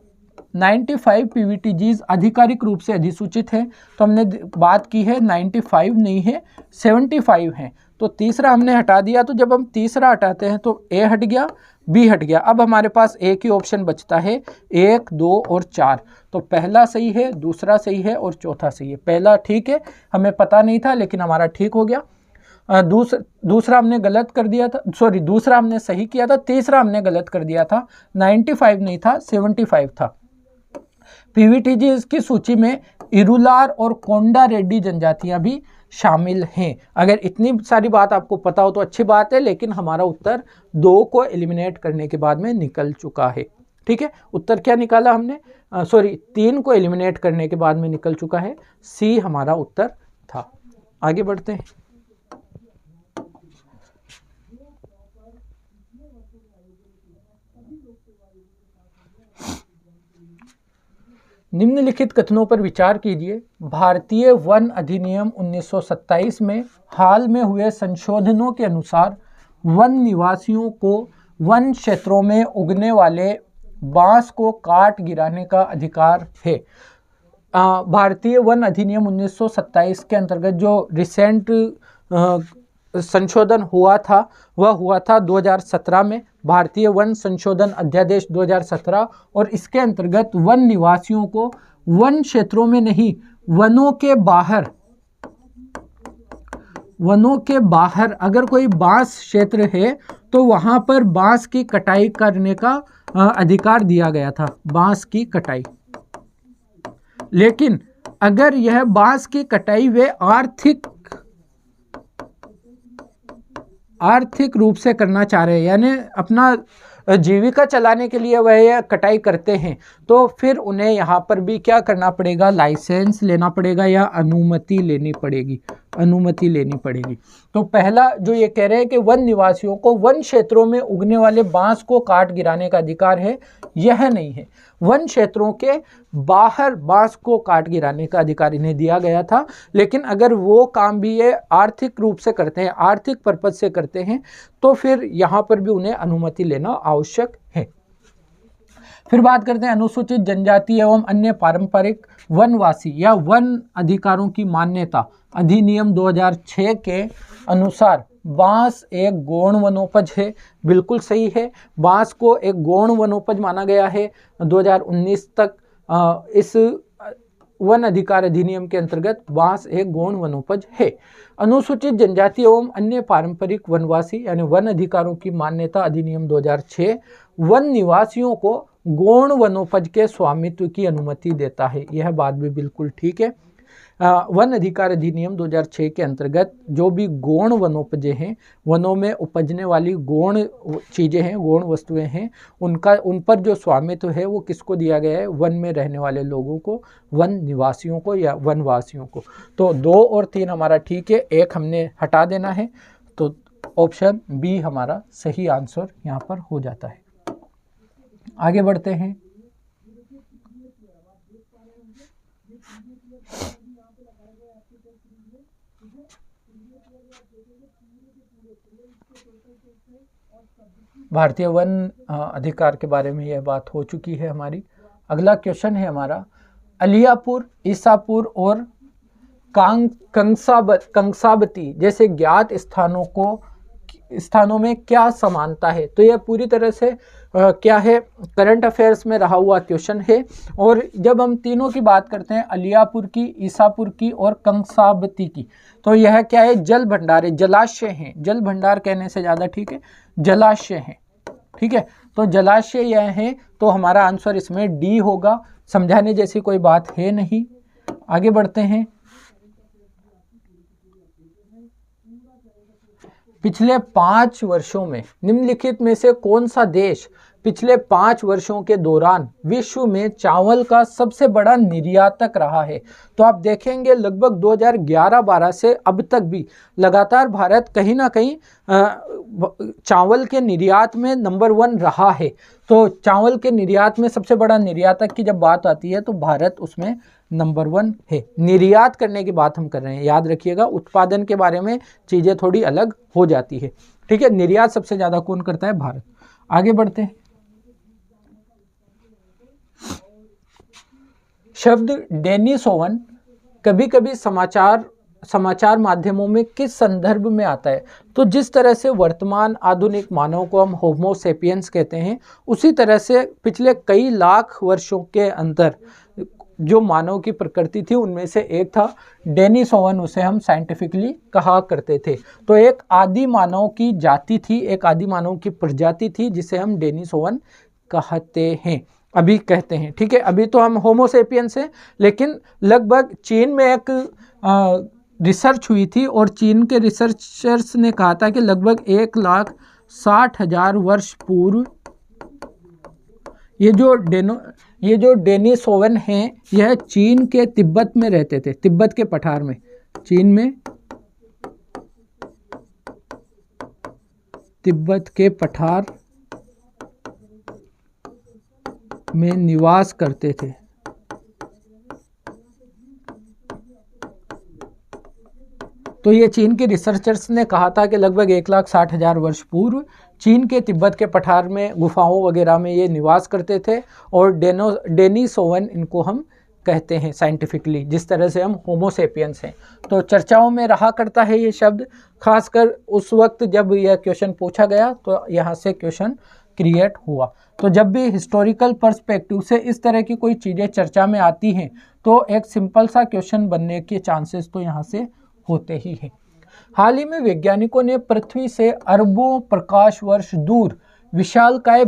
95 पीवीटीजीज आधिकारिक रूप से अधिसूचित हैं। तो हमने बात की है 95 नहीं है, 75 हैं। तो तीसरा हमने हटा दिया। तो जब हम तीसरा हटाते हैं तो ए हट गया, बी हट गया, अब हमारे पास एक ही ऑप्शन बचता है, 1, 2 और 4। तो पहला सही है, दूसरा सही है और चौथा सही है। पहला ठीक है, हमें पता नहीं था लेकिन हमारा ठीक हो गया। दूसरा हमने गलत कर दिया था, सॉरी, दूसरा हमने सही किया था, तीसरा हमने गलत कर दिया था, 95 नहीं था, 75 था। पीवीटीजी की सूची में इरुलार और कोंडा रेड्डी जनजातियां भी शामिल हैं। अगर इतनी सारी बात आपको पता हो तो अच्छी बात है, लेकिन हमारा उत्तर 2 को एलिमिनेट करने के बाद में निकल चुका है, ठीक है। उत्तर क्या निकाला हमने? 3 को एलिमिनेट करने के बाद में निकल चुका है, सी हमारा उत्तर था। आगे बढ़ते हैं। निम्नलिखित कथनों पर विचार कीजिए। भारतीय वन अधिनियम 1927 में हाल में हुए संशोधनों के अनुसार वन निवासियों को वन क्षेत्रों में उगने वाले बांस को काट गिराने का अधिकार है। भारतीय वन अधिनियम 1927 के अंतर्गत जो रिसेंट संशोधन हुआ था वह हुआ था 2017 में, भारतीय वन संशोधन अध्यादेश 2017, और इसके अंतर्गत वन निवासियों को वन क्षेत्रों में नहीं, वनों के बाहर अगर कोई बांस क्षेत्र है तो वहां पर बांस की कटाई करने का अधिकार दिया गया था, बांस की कटाई। लेकिन अगर यह बांस की कटाई वे आर्थिक रूप से करना चाह रहे हैं, यानी अपना जीविका चलाने के लिए वह यह कटाई करते हैं, तो फिर उन्हें यहाँ पर भी क्या करना पड़ेगा? लाइसेंस लेना पड़ेगा या अनुमति लेनी पड़ेगी। तो पहला जो ये कह रहे हैं कि वन निवासियों को वन क्षेत्रों में उगने वाले बांस को काट गिराने का अधिकार है, यह नहीं है। वन क्षेत्रों के बाहर बांस को काट गिराने का अधिकार इन्हें दिया गया था, लेकिन अगर वो काम भी ये आर्थिक रूप से करते हैं, आर्थिक पर्पज से करते हैं, तो फिर यहाँ पर भी उन्हें अनुमति लेना आवश्यक है। फिर बात करते हैं अनुसूचित जनजाति एवं अन्य पारंपरिक वनवासी या वन अधिकारों की मान्यता। अधिनियम 2006 के अनुसार बांस एक गौण वनोपज है, बिल्कुल सही है। बांस को एक गौण वनोपज माना गया है 2019 तक। इस वन अधिकार अधिनियम के अंतर्गत बांस एक गौण वनोपज है। अनुसूचित जनजाति एवं अन्य पारंपरिक वनवासी यानी वन अधिकारों की मान्यता अधिनियम 2006 वन निवासियों को गौण वनोपज के स्वामित्व की अनुमति देता है, यह बात भी बिल्कुल ठीक है। वन अधिकार अधिनियम 2006 के अंतर्गत जो भी गौण वनोपजे हैं, वनों में उपजने वाली गौण चीज़ें हैं, गौण वस्तुएं हैं, उन पर जो स्वामित्व है वो किसको दिया गया है? वन में रहने वाले लोगों को, वन निवासियों को या वनवासियों को। तो 2 और 3 हमारा ठीक है, 1 हमने हटा देना है, तो ऑप्शन बी हमारा सही आंसर यहाँ पर हो जाता है। आगे बढ़ते हैं। भारतीय वन अधिकार के बारे में यह बात हो चुकी है हमारी। अगला क्वेश्चन है हमारा, अलियापुर, ईसापुर और कंसाबती जैसे ज्ञात स्थानों में क्या समानता है? तो यह पूरी तरह से क्या है, करंट अफेयर्स में रहा हुआ क्वेश्चन है। और जब हम तीनों की बात करते हैं, अलियापुर की, ईसापुर की और कंसाबती की, तो यह क्या है? जल भंडार है, जलाशय हैं। जल भंडार कहने से ज़्यादा ठीक है, जलाशय हैं। ठीक है, तो जलाशय यह है, तो हमारा आंसर इसमें डी होगा। समझाने जैसी कोई बात है नहीं। आगे बढ़ते हैं। पिछले 5 वर्षों में निम्नलिखित में से कौन सा देश पिछले 5 वर्षों के दौरान विश्व में चावल का सबसे बड़ा निर्यातक रहा है? तो आप देखेंगे लगभग 2011-12 से अब तक भी लगातार भारत कहीं ना कहीं चावल के निर्यात में नंबर 1 रहा है। तो चावल के निर्यात में सबसे बड़ा निर्यातक की जब बात आती है तो भारत उसमें नंबर 1 है। निर्यात करने की बात हम कर रहे हैं, याद रखिएगा। उत्पादन के बारे में चीज़ें थोड़ी अलग हो जाती है। ठीक है, निर्यात सबसे ज़्यादा कौन करता है? भारत। आगे बढ़ते हैं। शब्द डेनिसोवन कभी कभी समाचार माध्यमों में किस संदर्भ में आता है? तो जिस तरह से वर्तमान आधुनिक मानव को हम होमो सेपियंस कहते हैं, उसी तरह से पिछले कई लाख वर्षों के अंदर जो मानव की प्रकृति थी उनमें से एक था डेनिसोवन, उसे हम साइंटिफिकली कहा करते थे। तो एक आदि मानव की जाति थी, एक आदि मानव की प्रजाति थी जिसे हम डेनिसोवन कहते हैं, अभी कहते हैं। ठीक है, अभी तो हम होमो सेपियंस हैं, लेकिन लगभग चीन में एक रिसर्च हुई थी और चीन के रिसर्चर्स ने कहा था कि लगभग 1,60,000 वर्ष पूर्व ये जो डेनिसोवन हैं, यह चीन के तिब्बत में रहते थे, तिब्बत के पठार में, चीन में तिब्बत के पठार में निवास करते थे। तो ये चीन के रिसर्चर्स ने कहा था कि लगभग 1,60,000 वर्ष पूर्व चीन के तिब्बत के पठार में, गुफाओं वगैरह में ये निवास करते थे और डेनिसोवन इनको हम कहते हैं साइंटिफिकली, जिस तरह से हम होमो सेपियंस हैं। तो चर्चाओं में रहा करता है ये शब्द, खासकर उस वक्त जब यह क्वेश्चन पूछा गया तो यहाँ से क्वेश्चन क्रिएट हुआ। तो जब भी हिस्टोरिकल पर्सपेक्टिव से इस तरह की कोई चीज़ें चर्चा में आती हैं तो एक सिंपल सा क्वेश्चन बनने के चांसेस तो यहाँ से होते ही हैं। हाल ही में वैज्ञानिकों ने पृथ्वी से अरबों प्रकाश वर्ष दूर विशालकाय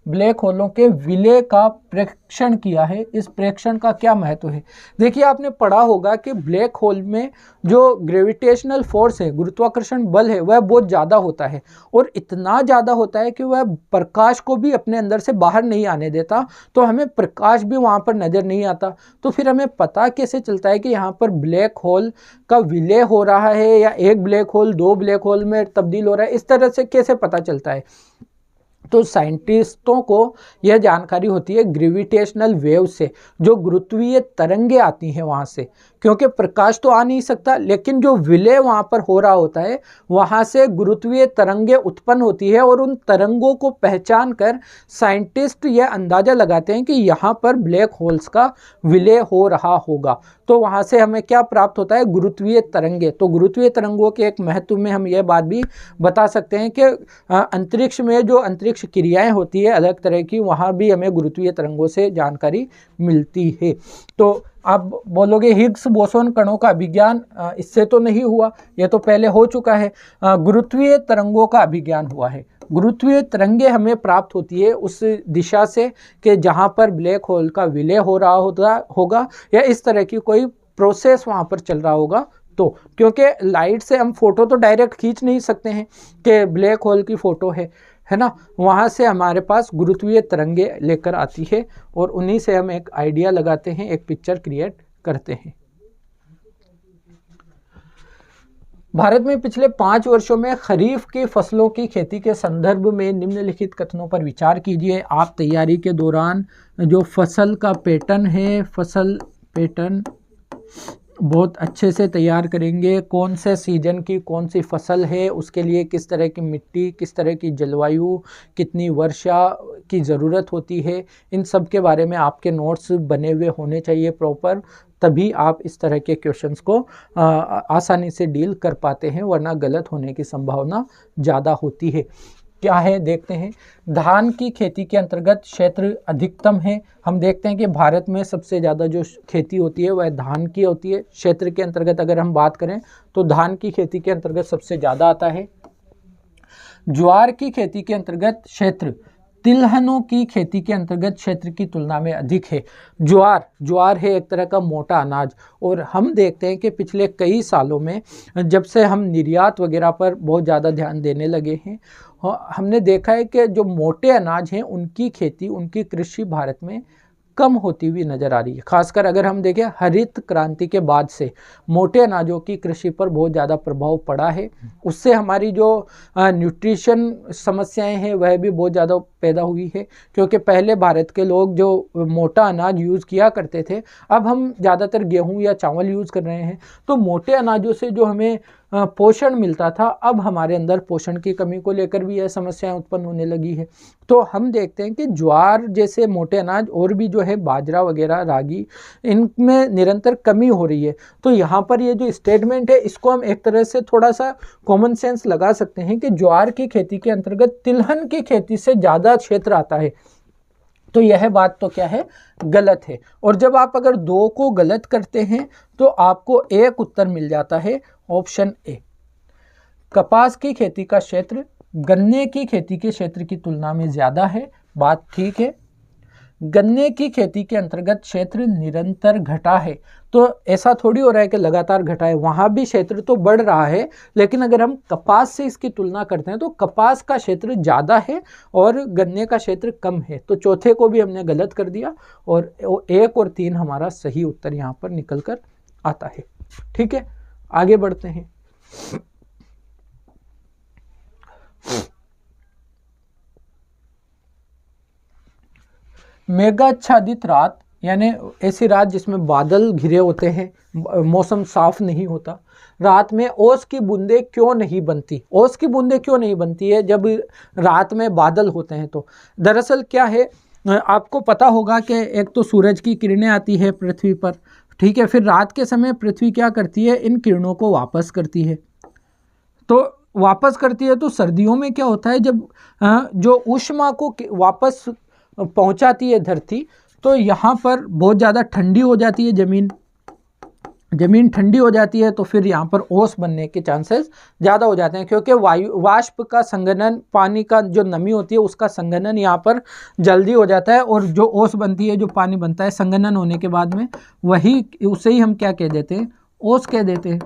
ब्लैक होलों के विलय का प्रेक्षण किया है। इस प्रेक्षण का क्या महत्व है? देखिए, आपने पढ़ा होगा कि ब्लैक होल में जो ग्रेविटेशनल फोर्स है, गुरुत्वाकर्षण बल है, वह बहुत ज़्यादा होता है और इतना ज़्यादा होता है कि वह प्रकाश को भी अपने अंदर से बाहर नहीं आने देता, तो हमें प्रकाश भी वहाँ पर नज़र नहीं आता। तो फिर हमें पता कैसे चलता है कि यहाँ पर ब्लैक होल का विलय हो रहा है या एक ब्लैक होल 2 ब्लैक होल में तब्दील हो रहा है? इस तरह से कैसे पता चलता है? तो साइंटिस्टों को यह जानकारी होती है ग्रेविटेशनल वेव से, जो गुरुत्वीय तरंगे आती हैं वहाँ से, क्योंकि प्रकाश तो आ नहीं सकता, लेकिन जो विलय वहाँ पर हो रहा होता है वहाँ से गुरुत्वीय तरंगे उत्पन्न होती है और उन तरंगों को पहचान कर साइंटिस्ट यह अंदाज़ा लगाते हैं कि यहाँ पर ब्लैक होल्स का विलय हो रहा होगा। तो वहाँ से हमें क्या प्राप्त होता है? गुरुत्वीय तरंगे। तो गुरुत्वीय तरंगों के एक महत्व में हम यह बात भी बता सकते हैं कि अंतरिक्ष में जो अंतरिक्ष क्रियाएं होती है अलग तरह की, वहाँ भी हमें गुरुत्वीय तरंगों से जानकारी मिलती है। तो आप बोलोगे हिग्स बोसोन कणों का अभिज्ञान इससे तो नहीं हुआ, यह तो पहले हो चुका है। गुरुत्वीय तरंगों का अभिज्ञान हुआ है। गुरुत्वीय तरंगे हमें प्राप्त होती है उस दिशा से कि जहाँ पर ब्लैक होल का विलय हो रहा होगा या इस तरह की कोई प्रोसेस वहाँ पर चल रहा होगा। तो क्योंकि लाइट से हम फोटो तो डायरेक्ट खींच नहीं सकते हैं कि ब्लैक होल की फ़ोटो है ना, वहाँ से हमारे पास गुरुत्वीय तरंगे लेकर आती है और उन्हीं से हम एक आइडिया लगाते हैं, एक पिक्चर क्रिएट करते हैं। भारत में पिछले 5 वर्षों में खरीफ की फसलों की खेती के संदर्भ में निम्नलिखित कथनों पर विचार कीजिए। आप तैयारी के दौरान जो फसल का पैटर्न है, फसल पैटर्न बहुत अच्छे से तैयार करेंगे। कौन से सीजन की कौन सी फसल है, उसके लिए किस तरह की मिट्टी, किस तरह की जलवायु, कितनी वर्षा की ज़रूरत होती है, इन सब के बारे में आपके नोट्स बने हुए होने चाहिए प्रॉपर, तभी आप इस तरह के क्वेश्चंस को आसानी से डील कर पाते हैं, वरना गलत होने की संभावना ज़्यादा होती है। क्या है देखते हैं। धान की खेती के अंतर्गत क्षेत्र अधिकतम है। हम देखते हैं कि भारत में सबसे ज़्यादा जो खेती होती है वह धान की होती है। क्षेत्र के अंतर्गत अगर हम बात करें तो धान की खेती के अंतर्गत सबसे ज़्यादा आता है। ज्वार की खेती के अंतर्गत क्षेत्र तिलहनों की खेती के अंतर्गत क्षेत्र की तुलना में अधिक है। ज्वार है एक तरह का मोटा अनाज, और हम देखते हैं कि पिछले कई सालों में जब से हम निर्यात वगैरह पर बहुत ज़्यादा ध्यान देने लगे हैं, हमने देखा है कि जो मोटे अनाज हैं उनकी खेती, उनकी कृषि भारत में कम होती हुई नज़र आ रही है। खासकर अगर हम देखें हरित क्रांति के बाद से मोटे अनाजों की कृषि पर बहुत ज़्यादा प्रभाव पड़ा है। उससे हमारी जो न्यूट्रिशन समस्याएं हैं वह भी बहुत ज़्यादा पैदा हुई है, क्योंकि पहले भारत के लोग जो मोटा अनाज यूज़ किया करते थे, अब हम ज़्यादातर गेहूं या चावल यूज़ कर रहे हैं। तो मोटे अनाजों से जो हमें पोषण मिलता था, अब हमारे अंदर पोषण की कमी को लेकर भी यह समस्याएं उत्पन्न होने लगी है। तो हम देखते हैं कि ज्वार जैसे मोटे अनाज और भी जो है बाजरा वगैरह, रागी, इनमें निरंतर कमी हो रही है। तो यहाँ पर ये जो स्टेटमेंट है इसको हम एक तरह से थोड़ा सा कॉमन सेंस लगा सकते हैं कि ज्वार की खेती के अंतर्गत तिलहन की खेती से ज़्यादा क्षेत्र आता है। तो यह बात तो क्या है, गलत है। और जब आप अगर दो को गलत करते हैं तो आपको एक उत्तर मिल जाता है, ऑप्शन ए। कपास की खेती का क्षेत्र गन्ने की खेती के क्षेत्र की तुलना में ज़्यादा है, बात ठीक है। गन्ने की खेती के अंतर्गत क्षेत्र निरंतर घटा है, तो ऐसा थोड़ी हो रहा है कि लगातार घटा है, वहाँ भी क्षेत्र तो बढ़ रहा है, लेकिन अगर हम कपास से इसकी तुलना करते हैं तो कपास का क्षेत्र ज़्यादा है और गन्ने का क्षेत्र कम है। तो चौथे को भी हमने गलत कर दिया और 1 और 3 हमारा सही उत्तर यहाँ पर निकल कर आता है। ठीक है, आगे बढ़ते हैं। मेघाच्छादित रात, यानी ऐसी रात जिसमें बादल घिरे होते हैं, मौसम साफ नहीं होता, रात में ओस की बूंदें क्यों नहीं बनती? ओस की बूंदें क्यों नहीं बनती है जब रात में बादल होते हैं? तो दरअसल क्या है, आपको पता होगा कि एक तो सूरज की किरणें आती है पृथ्वी पर, ठीक है, फिर रात के समय पृथ्वी क्या करती है, इन किरणों को वापस करती है। तो वापस करती है तो सर्दियों में क्या होता है, जब जो ऊष्मा को वापस पहुंचाती है धरती, तो यहाँ पर बहुत ज़्यादा ठंडी हो जाती है ज़मीन ठंडी हो जाती है, तो फिर यहाँ पर ओस बनने के चांसेस ज़्यादा हो जाते हैं, क्योंकि वाष्प का संघनन, पानी का जो नमी होती है उसका संघनन यहाँ पर जल्दी हो जाता है, और जो ओस बनती है, जो पानी बनता है संघनन होने के बाद में, वही उसे ही हम क्या कह देते हैं, ओस कह देते हैं।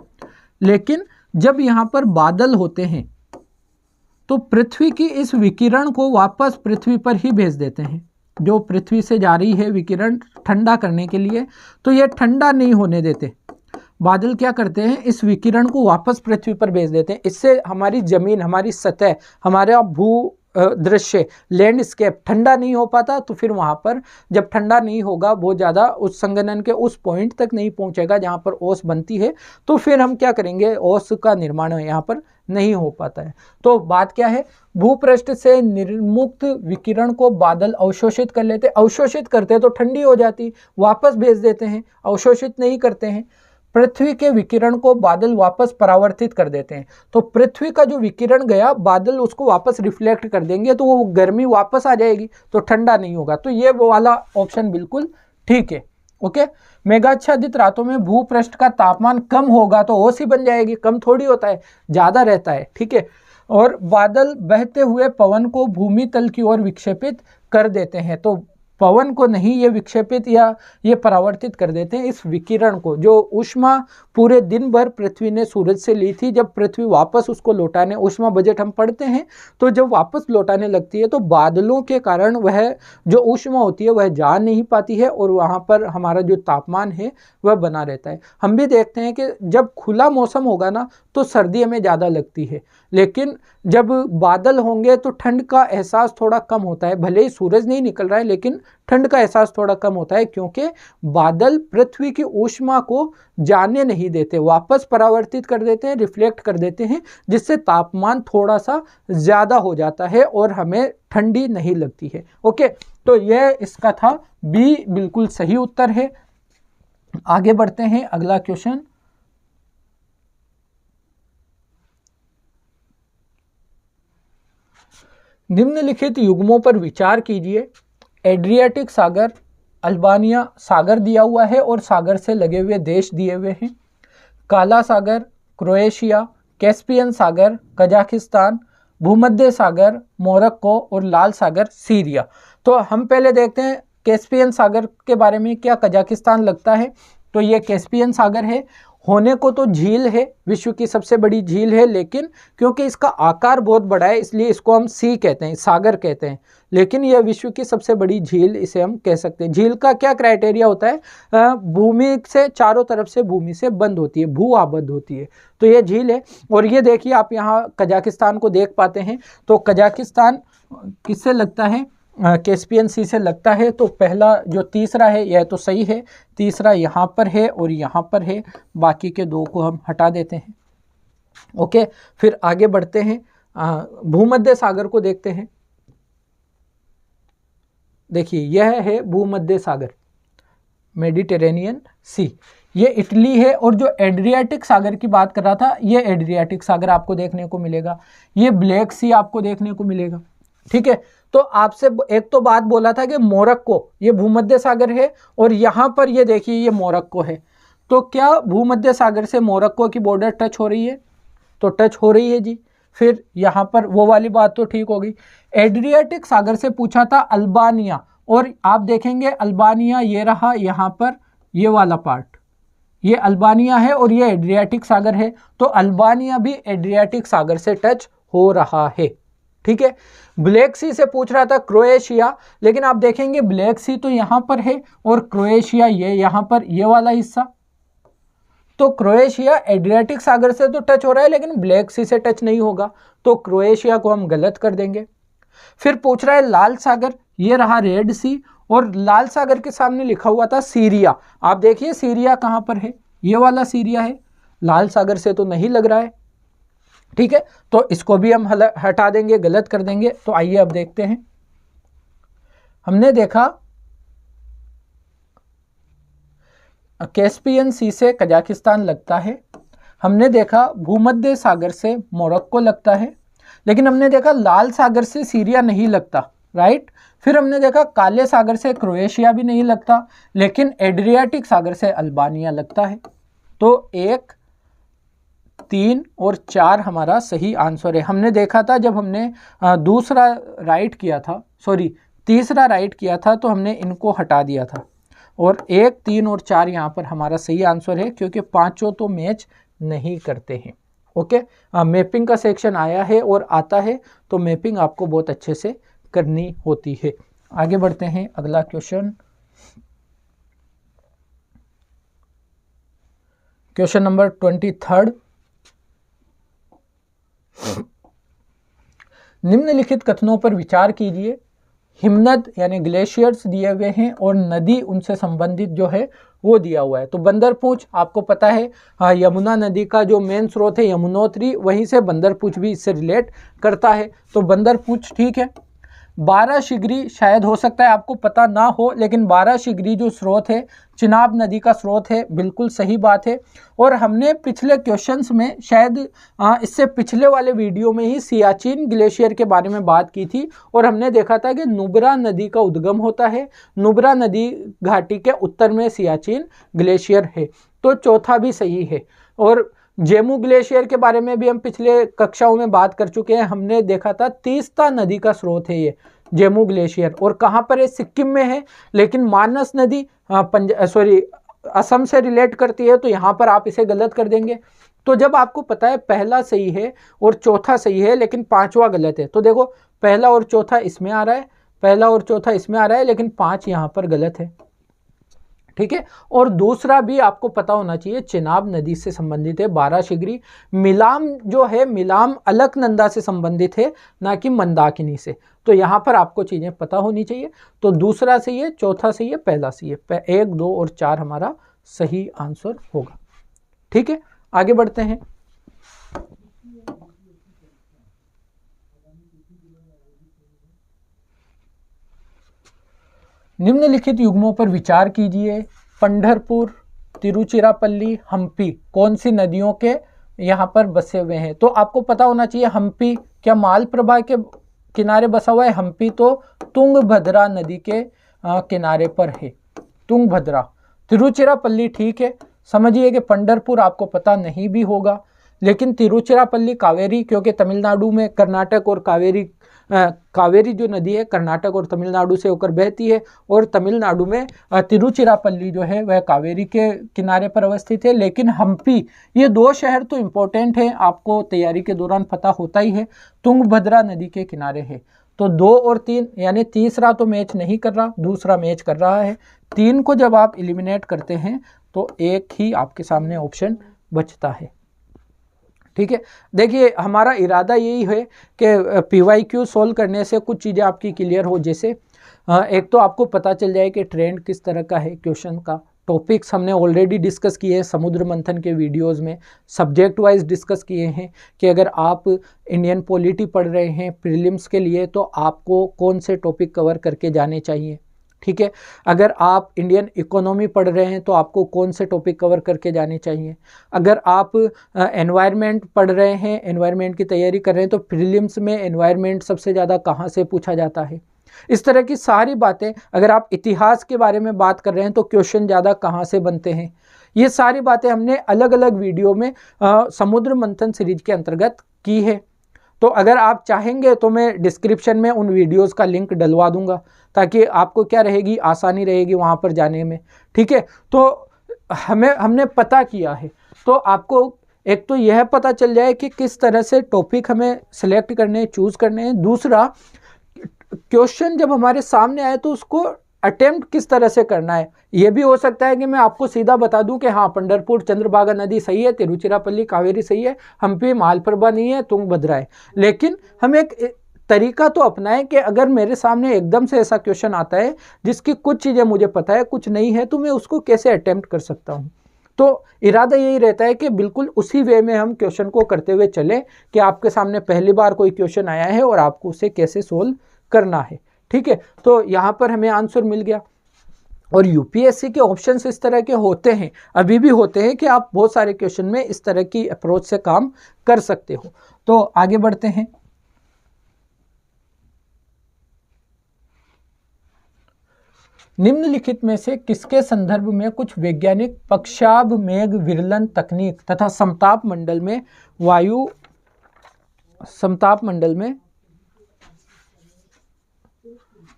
लेकिन जब यहाँ पर बादल होते हैं तो पृथ्वी की इस विकिरण को वापस पृथ्वी पर ही भेज देते हैं, जो पृथ्वी से जा रही है विकिरण ठंडा करने के लिए, तो ये ठंडा नहीं होने देते। बादल क्या करते हैं, इस विकिरण को वापस पृथ्वी पर भेज देते हैं। इससे हमारी ज़मीन, हमारी सतह, हमारा भू दृश्य, लैंडस्केप ठंडा नहीं हो पाता। तो फिर वहाँ पर जब ठंडा नहीं होगा, बहुत ज़्यादा उस संघनन के उस पॉइंट तक नहीं पहुँचेगा जहाँ पर ओस बनती है, तो फिर हम क्या करेंगे, ओस का निर्माण यहाँ पर नहीं हो पाता है। तो बात क्या है, भूपृष्ठ से निर्मुक्त विकिरण को बादल अवशोषित कर लेते, अवशोषित करते तो ठंडी हो जाती, वापस भेज देते हैं, अवशोषित नहीं करते हैं। पृथ्वी के विकिरण को बादल वापस परावर्तित कर देते हैं, तो पृथ्वी का जो विकिरण गया, बादल उसको वापस रिफ्लेक्ट कर देंगे, तो वो गर्मी वापस आ जाएगी, तो ठंडा नहीं होगा। तो ये वो वाला ऑप्शन बिल्कुल ठीक है। ओके, मेघाच्छादित रातों में भूपृष्ठ का तापमान कम होगा तो ओस ही बन जाएगी, कम थोड़ी होता है, ज़्यादा रहता है। ठीक है, और बादल बहते हुए पवन को भूमि तल की ओर विक्षेपित कर देते हैं। तो पवन को नहीं, ये विक्षेपित या ये परावर्तित कर देते हैं इस विकिरण को, जो ऊष्मा पूरे दिन भर पृथ्वी ने सूरज से ली थी, जब पृथ्वी वापस उसको लौटाने, ऊष्मा बजट हम पढ़ते हैं, तो जब वापस लौटाने लगती है तो बादलों के कारण वह जो ऊष्मा होती है वह जा नहीं पाती है और वहाँ पर हमारा जो तापमान है वह बना रहता है। हम भी देखते हैं कि जब खुला मौसम होगा ना तो सर्दी हमें ज़्यादा लगती है, लेकिन जब बादल होंगे तो ठंड का एहसास थोड़ा कम होता है। भले ही सूरज नहीं निकल रहा है लेकिन ठंड का एहसास थोड़ा कम होता है, क्योंकि बादल पृथ्वी की ऊष्मा को जाने नहीं देते, वापस परावर्तित कर देते हैं, रिफ्लेक्ट कर देते हैं, जिससे तापमान थोड़ा सा ज़्यादा हो जाता है और हमें ठंडी नहीं लगती है। ओके, तो यह इसका था, बी बिल्कुल सही उत्तर है। आगे बढ़ते हैं, अगला क्वेश्चन। निम्नलिखित युग्मों पर विचार कीजिए। एड्रियाटिक सागर, अल्बानिया सागर दिया हुआ है और सागर से लगे हुए देश दिए हुए हैं। काला सागर क्रोएशिया, कैस्पियन सागर कजाकिस्तान, भूमध्य सागर मोरक्को और लाल सागर सीरिया। तो हम पहले देखते हैं कैस्पियन सागर के बारे में, क्या कजाकिस्तान लगता है? तो ये कैस्पियन सागर है। होने को तो झील है, विश्व की सबसे बड़ी झील है, लेकिन क्योंकि इसका आकार बहुत बड़ा है इसलिए इसको हम सी कहते हैं, सागर कहते हैं, लेकिन यह विश्व की सबसे बड़ी झील इसे हम कह सकते हैं। झील का क्या क्राइटेरिया होता है? भूमि से चारों तरफ से भूमि से बंद होती है, भू आबद्ध होती है, तो यह झील है। और ये देखिए आप यहाँ कजाकिस्तान को देख पाते हैं, तो कजाकिस्तान किससे लगता है? कैस्पियन सी से लगता है। तो पहला जो तीसरा है यह तो सही है, तीसरा यहाँ पर है और यहाँ पर है, बाकी के दो को हम हटा देते हैं। ओके, फिर आगे बढ़ते हैं, भूमध्य सागर को देखते हैं। देखिए यह है भूमध्य सागर, मेडिटेरेनियन सी, ये इटली है। और जो एड्रियाटिक सागर की बात कर रहा था, ये एड्रियाटिक सागर आपको देखने को मिलेगा, ये ब्लैक सी आपको देखने को मिलेगा। ठीक है, तो आपसे एक तो बात बोला था कि मोरक्को ये भूमध्य सागर है और यहाँ पर ये देखिए ये मोरक्को है, तो क्या भूमध्य सागर से मोरक्को की बॉर्डर टच हो रही है? तो टच हो रही है जी। फिर यहाँ पर वो वाली बात तो ठीक होगी। एड्रियाटिक सागर से पूछा था अल्बानिया, और आप देखेंगे अल्बानिया ये रहा यहाँ पर, ये वाला पार्ट ये अल्बानिया है और ये एड्रियाटिक सागर है, तो अल्बानिया भी एड्रियाटिक सागर से टच हो रहा है। ठीक है, ब्लैक सी से पूछ रहा था क्रोएशिया, लेकिन आप देखेंगे ब्लैक सी तो यहाँ पर है और क्रोएशिया ये यहाँ पर, ये वाला हिस्सा, तो क्रोएशिया एड्रियाटिक सागर से तो टच हो रहा है लेकिन ब्लैक सी से टच नहीं होगा, तो क्रोएशिया को हम गलत कर देंगे। फिर पूछ रहा है लाल सागर, ये रहा रेड सी और लाल सागर के सामने लिखा हुआ था सीरिया। आप देखिए सीरिया कहाँ पर है, ये वाला सीरिया है, लाल सागर से तो नहीं लग रहा है। ठीक है, तो इसको भी हम हटा देंगे, गलत कर देंगे। तो आइए अब देखते हैं, हमने देखा कैस्पियन सी से कजाकिस्तान लगता है, हमने देखा भूमध्य सागर से मोरक्को लगता है, लेकिन हमने देखा लाल सागर से सीरिया नहीं लगता, राइट। फिर हमने देखा काले सागर से क्रोएशिया भी नहीं लगता, लेकिन एड्रियाटिक सागर से अल्बानिया लगता है। तो 1, 3 और 4 हमारा सही आंसर है। हमने देखा था जब हमने दूसरा राइट किया था, सॉरी तीसरा राइट किया था, तो हमने इनको हटा दिया था, और 1, 3 और 4 यहाँ पर हमारा सही आंसर है, क्योंकि पांचों तो मैच नहीं करते हैं। ओके, मैपिंग का सेक्शन आया है और आता है, तो मैपिंग आपको बहुत अच्छे से करनी होती है। आगे बढ़ते हैं, अगला क्वेश्चन, क्वेश्चन नंबर 23। निम्नलिखित कथनों पर विचार कीजिए। हिमनद यानी ग्लेशियर्स दिए हुए हैं और नदी उनसे संबंधित जो है वो दिया हुआ है। तो बंदरपूंछ आपको पता है, यमुना नदी का जो मेन स्रोत है यमुनोत्री, वहीं से बंदरपूंछ भी इससे रिलेट करता है, तो बंदरपूंछ ठीक है। 12 शिगरी शायद हो सकता है आपको पता ना हो, लेकिन 12 शिगरी जो स्रोत है चिनाब नदी का स्रोत है, बिल्कुल सही बात है। और हमने पिछले क्वेश्चंस में शायद इससे पिछले वाले वीडियो में ही सियाचिन ग्लेशियर के बारे में बात की थी, और हमने देखा था कि नुब्रा नदी का उद्गम होता है, नुब्रा नदी घाटी के उत्तर में सियाचिन ग्लेशियर है, तो चौथा भी सही है। और जेमू ग्लेशियर के बारे में भी हम पिछले कक्षाओं में बात कर चुके हैं। हमने देखा था तीस्ता नदी का स्रोत है ये जेमू ग्लेशियर, और कहाँ पर है? सिक्किम में है। लेकिन मानस नदी असम से रिलेट करती है, तो यहाँ पर आप इसे गलत कर देंगे। तो जब आपको पता है पहला सही है और चौथा सही है लेकिन पांचवा गलत है, तो देखो पहला और चौथा इसमें आ रहा है, पहला और चौथा इसमें आ रहा है, लेकिन 5 यहाँ पर गलत है। ठीक है। और दूसरा भी आपको पता होना चाहिए, चिनाब नदी से संबंधित है 12 शिगरी। मिलाम जो है, मिलाम अलकनंदा से संबंधित है, ना कि मंदाकिनी से। तो यहाँ पर आपको चीज़ें पता होनी चाहिए। तो दूसरा सही है, चौथा सही है, पहला सही है। 1, 2 और 4 हमारा सही आंसर होगा। ठीक है, आगे बढ़ते हैं। निम्नलिखित युग्मों पर विचार कीजिए। पंढरपुर, तिरुचिरापल्ली, हम्पी कौन सी नदियों के यहाँ पर बसे हुए हैं? तो आपको पता होना चाहिए हम्पी क्या मालप्रभा के किनारे बसा हुआ है? हम्पी तो तुंगभद्रा नदी के किनारे पर है, तुंगभद्रा। तिरुचिरापल्ली ठीक है, समझिए कि पंढरपुर आपको पता नहीं भी होगा, लेकिन तिरुचिरापल्ली कावेरी, क्योंकि तमिलनाडु में कर्नाटक और कावेरी जो नदी है कर्नाटक और तमिलनाडु से होकर बहती है, और तमिलनाडु में तिरुचिरापल्ली जो है वह कावेरी के किनारे पर अवस्थित है। लेकिन हम्पी, ये 2 शहर तो इम्पोर्टेंट हैं, आपको तैयारी के दौरान पता होता ही है, तुंगभद्रा नदी के किनारे है। तो 2 और 3 यानी तीसरा तो मैच नहीं कर रहा, दूसरा मैच कर रहा है। 3 को जब आप एलिमिनेट करते हैं तो एक ही आपके सामने ऑप्शन बचता है। ठीक है, देखिए हमारा इरादा यही है कि PYQ सोल्व करने से कुछ चीज़ें आपकी क्लियर हो। जैसे एक तो आपको पता चल जाए कि ट्रेंड किस तरह का है क्वेश्चन का। टॉपिक्स हमने ऑलरेडी डिस्कस किए हैं समुद्र मंथन के वीडियोस में, सब्जेक्ट वाइज डिस्कस किए हैं कि अगर आप इंडियन पॉलिटी पढ़ रहे हैं प्रीलिम्स के लिए तो आपको कौन से टॉपिक कवर करके जाने चाहिए। ठीक है, अगर आप इंडियन इकोनॉमी पढ़ रहे हैं तो आपको कौन से टॉपिक कवर करके जाने चाहिए। अगर आप एनवायरनमेंट पढ़ रहे हैं, एनवायरनमेंट की तैयारी कर रहे हैं, तो प्रीलिम्स में एनवायरनमेंट सबसे ज़्यादा कहाँ से पूछा जाता है। इस तरह की सारी बातें, अगर आप इतिहास के बारे में बात कर रहे हैं तो क्वेश्चन ज़्यादा कहाँ से बनते हैं, ये सारी बातें हमने अलग अलग वीडियो में समुद्र मंथन सीरीज के अंतर्गत की है। तो अगर आप चाहेंगे तो मैं डिस्क्रिप्शन में उन वीडियोस का लिंक डलवा दूंगा, ताकि आपको क्या रहेगी, आसानी रहेगी वहाँ पर जाने में। ठीक है, तो हमने पता किया है, तो आपको एक तो यह पता चल जाए कि किस तरह से टॉपिक हमें सिलेक्ट करने, चूज़ करने हैं। दूसरा, क्वेश्चन जब हमारे सामने आए तो उसको अटेम्प्ट किस तरह से करना है। ये भी हो सकता है कि मैं आपको सीधा बता दूं कि हाँ पंढरपुर चंद्रभागा नदी सही है, तिरुचिरापल्ली कावेरी सही है, हम्पी मालप्रभा नहीं है, तुंगभद्रा है। लेकिन हम एक तरीका तो अपनाएं कि अगर मेरे सामने एकदम से ऐसा क्वेश्चन आता है जिसकी कुछ चीज़ें मुझे पता है कुछ नहीं है, तो मैं उसको कैसे अटेम्प्ट कर सकता हूँ। तो इरादा यही रहता है कि बिल्कुल उसी वे में हम क्वेश्चन को करते हुए चलें कि आपके सामने पहली बार कोई क्वेश्चन आया है और आपको उसे कैसे सोल्व करना है। ठीक है, तो यहाँ पर हमें आंसर मिल गया। और यूपीएससी के ऑप्शंस इस तरह के होते हैं, अभी भी होते हैं, कि आप बहुत सारे क्वेश्चन में इस तरह की अप्रोच से काम कर सकते हो। तो आगे बढ़ते हैं। निम्नलिखित में से किसके संदर्भ में कुछ वैज्ञानिक पक्षाभ मेघ विरलन तकनीक तथा समताप मंडल में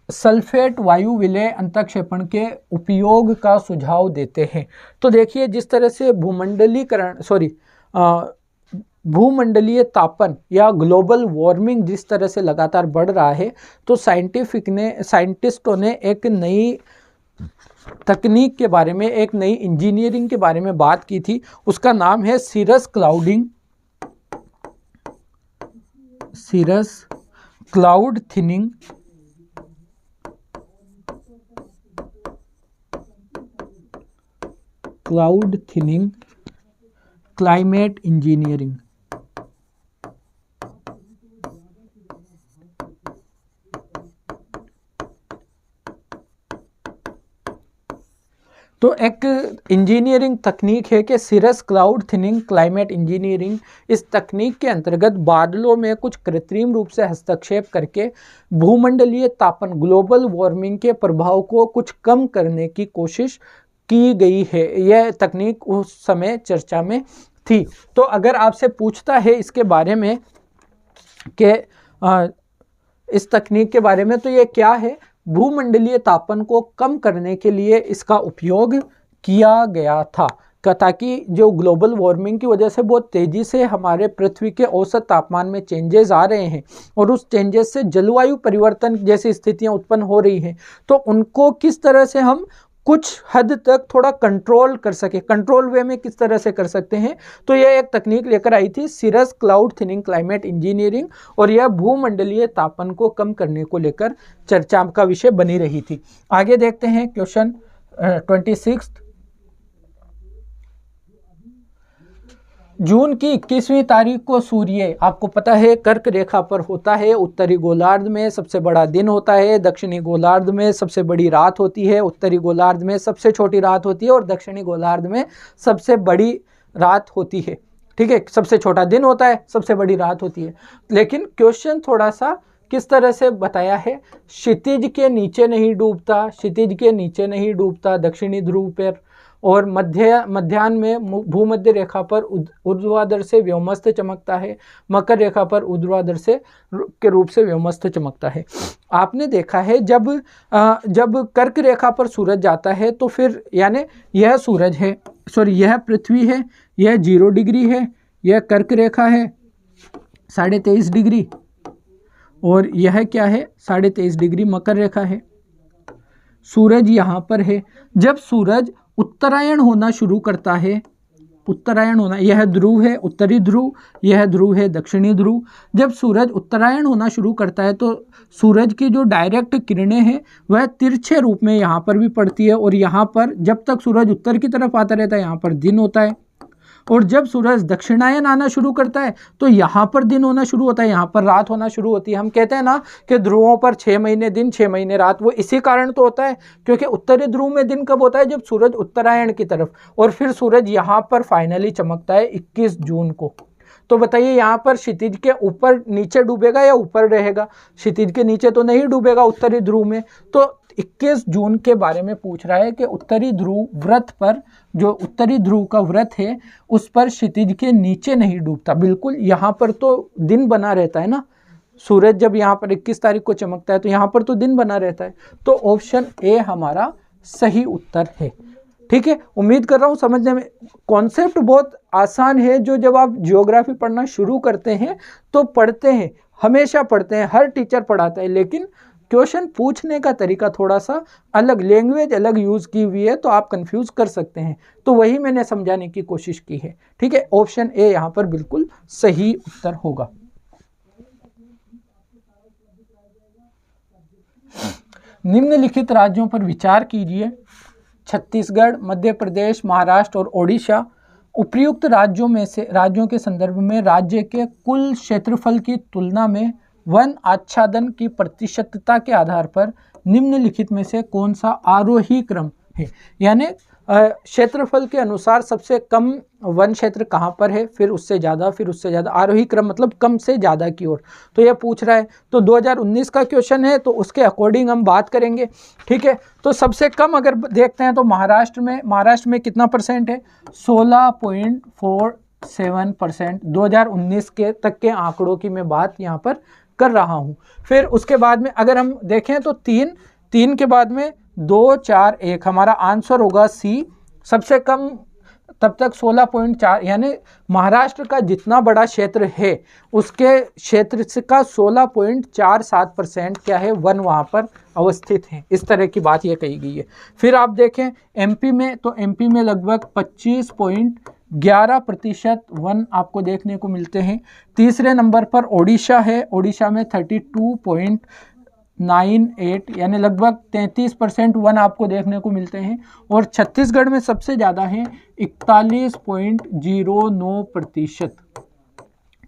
सल्फेट वायु विलय अंतक्षेपण के उपयोग का सुझाव देते हैं। तो देखिए, जिस तरह से भूमंडलीय तापन या ग्लोबल वार्मिंग जिस तरह से लगातार बढ़ रहा है, तो साइंटिस्टों ने एक नई तकनीक के बारे में, एक नई इंजीनियरिंग के बारे में बात की थी। उसका नाम है cirrus cloud thinning climate engineering. तो एक इंजीनियरिंग तकनीक है कि cirrus cloud thinning climate engineering. इस तकनीक के अंतर्गत बादलों में कुछ कृत्रिम रूप से हस्तक्षेप करके भूमंडलीय तापन, ग्लोबल वार्मिंग के प्रभाव को कुछ कम करने की कोशिश की गई है। यह तकनीक उस समय चर्चा में थी। तो अगर आपसे पूछता है इसके बारे में कि इस तकनीक के बारे में, तो ये क्या है, भूमंडलीय तापन को कम करने के लिए इसका उपयोग किया गया था, ताकि जो ग्लोबल वार्मिंग की वजह से बहुत तेज़ी से हमारे पृथ्वी के औसत तापमान में चेंजेस आ रहे हैं और उस चेंजेस से जलवायु परिवर्तन जैसी स्थितियां उत्पन्न हो रही हैं, तो उनको किस तरह से हम कुछ हद तक थोड़ा कंट्रोल कर सके, कंट्रोल वे में किस तरह से कर सकते हैं। तो यह एक तकनीक लेकर आई थी सिरस क्लाउड थिनिंग क्लाइमेट इंजीनियरिंग, और यह भूमंडलीय तापन को कम करने को लेकर चर्चा का विषय बनी रही थी। आगे देखते हैं क्वेश्चन 26। जून की 21वीं तारीख को सूर्य, आपको पता है, कर्क रेखा पर होता है। उत्तरी गोलार्ध में सबसे बड़ा दिन होता है, दक्षिणी गोलार्ध में सबसे बड़ी रात होती है, उत्तरी गोलार्ध में सबसे छोटी रात होती है और दक्षिणी गोलार्ध में सबसे बड़ी रात होती है। ठीक है, सबसे छोटा दिन होता है, सबसे बड़ी रात होती है। लेकिन क्वेश्चन थोड़ा सा किस तरह से बताया है, क्षितिज के नीचे नहीं डूबता, क्षितिज के नीचे नहीं डूबता दक्षिणी ध्रुव पर, और मध्याह्न में भूमध्य रेखा पर ऊर्ध्वाधर से व्योमस्थ चमकता है, मकर रेखा पर ऊर्ध्वाधर से के रूप से व्योमस्थ चमकता है। आपने देखा है जब कर्क रेखा पर सूरज जाता है तो फिर यानी यह सूरज है, सॉरी यह पृथ्वी है, यह 0 डिग्री है, यह कर्क रेखा है 23.5 डिग्री, और यह क्या है 23.5 डिग्री मकर रेखा है। सूरज यहाँ पर है। जब सूरज उत्तरायण होना शुरू करता है, उत्तरायण होना, यह ध्रुव है उत्तरी ध्रुव, यह ध्रुव है दक्षिणी ध्रुव। जब सूरज उत्तरायण होना शुरू करता है तो सूरज की जो डायरेक्ट किरणें हैं वह तिरछे रूप में यहाँ पर भी पड़ती है, और यहाँ पर जब तक सूरज उत्तर की तरफ आता रहता है यहाँ पर दिन होता है, और जब सूरज दक्षिणायन आना शुरू करता है तो यहाँ पर दिन होना शुरू होता है, यहाँ पर रात होना शुरू होती है। हम कहते हैं ना कि ध्रुवों पर 6 महीने दिन 6 महीने रात, वो इसी कारण तो होता है क्योंकि उत्तरी ध्रुव में दिन कब होता है, जब सूरज उत्तरायण की तरफ, और फिर सूरज यहाँ पर फाइनली चमकता है 21 जून को। तो बताइए यहाँ पर क्षितिज के ऊपर नीचे डूबेगा या ऊपर रहेगा, क्षितिज के नीचे तो नहीं डूबेगा उत्तरी ध्रुव में। तो 21 जून के बारे में पूछ रहा है कि उत्तरी ध्रुव व्रत पर, जो उत्तरी ध्रुव का व्रत है उस पर क्षितिज के नीचे नहीं डूबता, बिल्कुल यहाँ पर तो दिन बना रहता है ना, सूरज जब यहाँ पर 21 तारीख को चमकता है तो यहाँ पर तो दिन बना रहता है। तो ऑप्शन ए हमारा सही उत्तर है। ठीक है, उम्मीद कर रहा हूँ समझने में, कॉन्सेप्ट बहुत आसान है, जो जब आप ज्योग्राफी पढ़ना शुरू करते हैं तो पढ़ते हैं, हमेशा पढ़ते हैं, हर टीचर पढ़ाता है, लेकिन क्वेश्चन पूछने का तरीका थोड़ा सा अलग, लैंग्वेज अलग यूज़ की हुई है तो आप कंफ्यूज कर सकते हैं, तो वही मैंने समझाने की कोशिश की है। ठीक है, ऑप्शन ए यहाँ पर बिल्कुल सही उत्तर होगा। निम्नलिखित राज्यों पर विचार कीजिए, छत्तीसगढ़, मध्य प्रदेश, महाराष्ट्र और ओडिशा। उपयुक्त राज्यों के संदर्भ में राज्य के कुल क्षेत्रफल की तुलना में वन आच्छादन की प्रतिशतता के आधार पर निम्नलिखित में से कौन सा आरोही क्रम है, यानी क्षेत्रफल के अनुसार सबसे कम वन क्षेत्र कहाँ पर है, फिर उससे ज़्यादा, फिर उससे ज़्यादा, आरोही क्रम मतलब कम से ज़्यादा की ओर। तो यह पूछ रहा है, तो 2019 का क्वेश्चन है तो उसके अकॉर्डिंग हम बात करेंगे। ठीक है, तो सबसे कम अगर देखते हैं तो महाराष्ट्र में कितना परसेंट है, 16.47%। 2019 के तक के आंकड़ों की मैं बात यहाँ पर कर रहा हूँ। फिर उसके बाद में अगर हम देखें तो 3 के बाद में 2, 4, 1, हमारा आंसर होगा सी, सबसे कम तब तक 16.4, यानी महाराष्ट्र का जितना बड़ा क्षेत्र है उसके क्षेत्र का 16.47% क्या है, वन वहाँ पर अवस्थित हैं। इस तरह की बात ये कही गई है। फिर आप देखें एमपी में, तो एमपी में लगभग 25.11% वन आपको देखने को मिलते हैं। तीसरे नंबर पर ओडिशा है, ओडिशा में 32.98 यानी लगभग 33% वन आपको देखने को मिलते हैं, और छत्तीसगढ़ में सबसे ज़्यादा है 41.09%।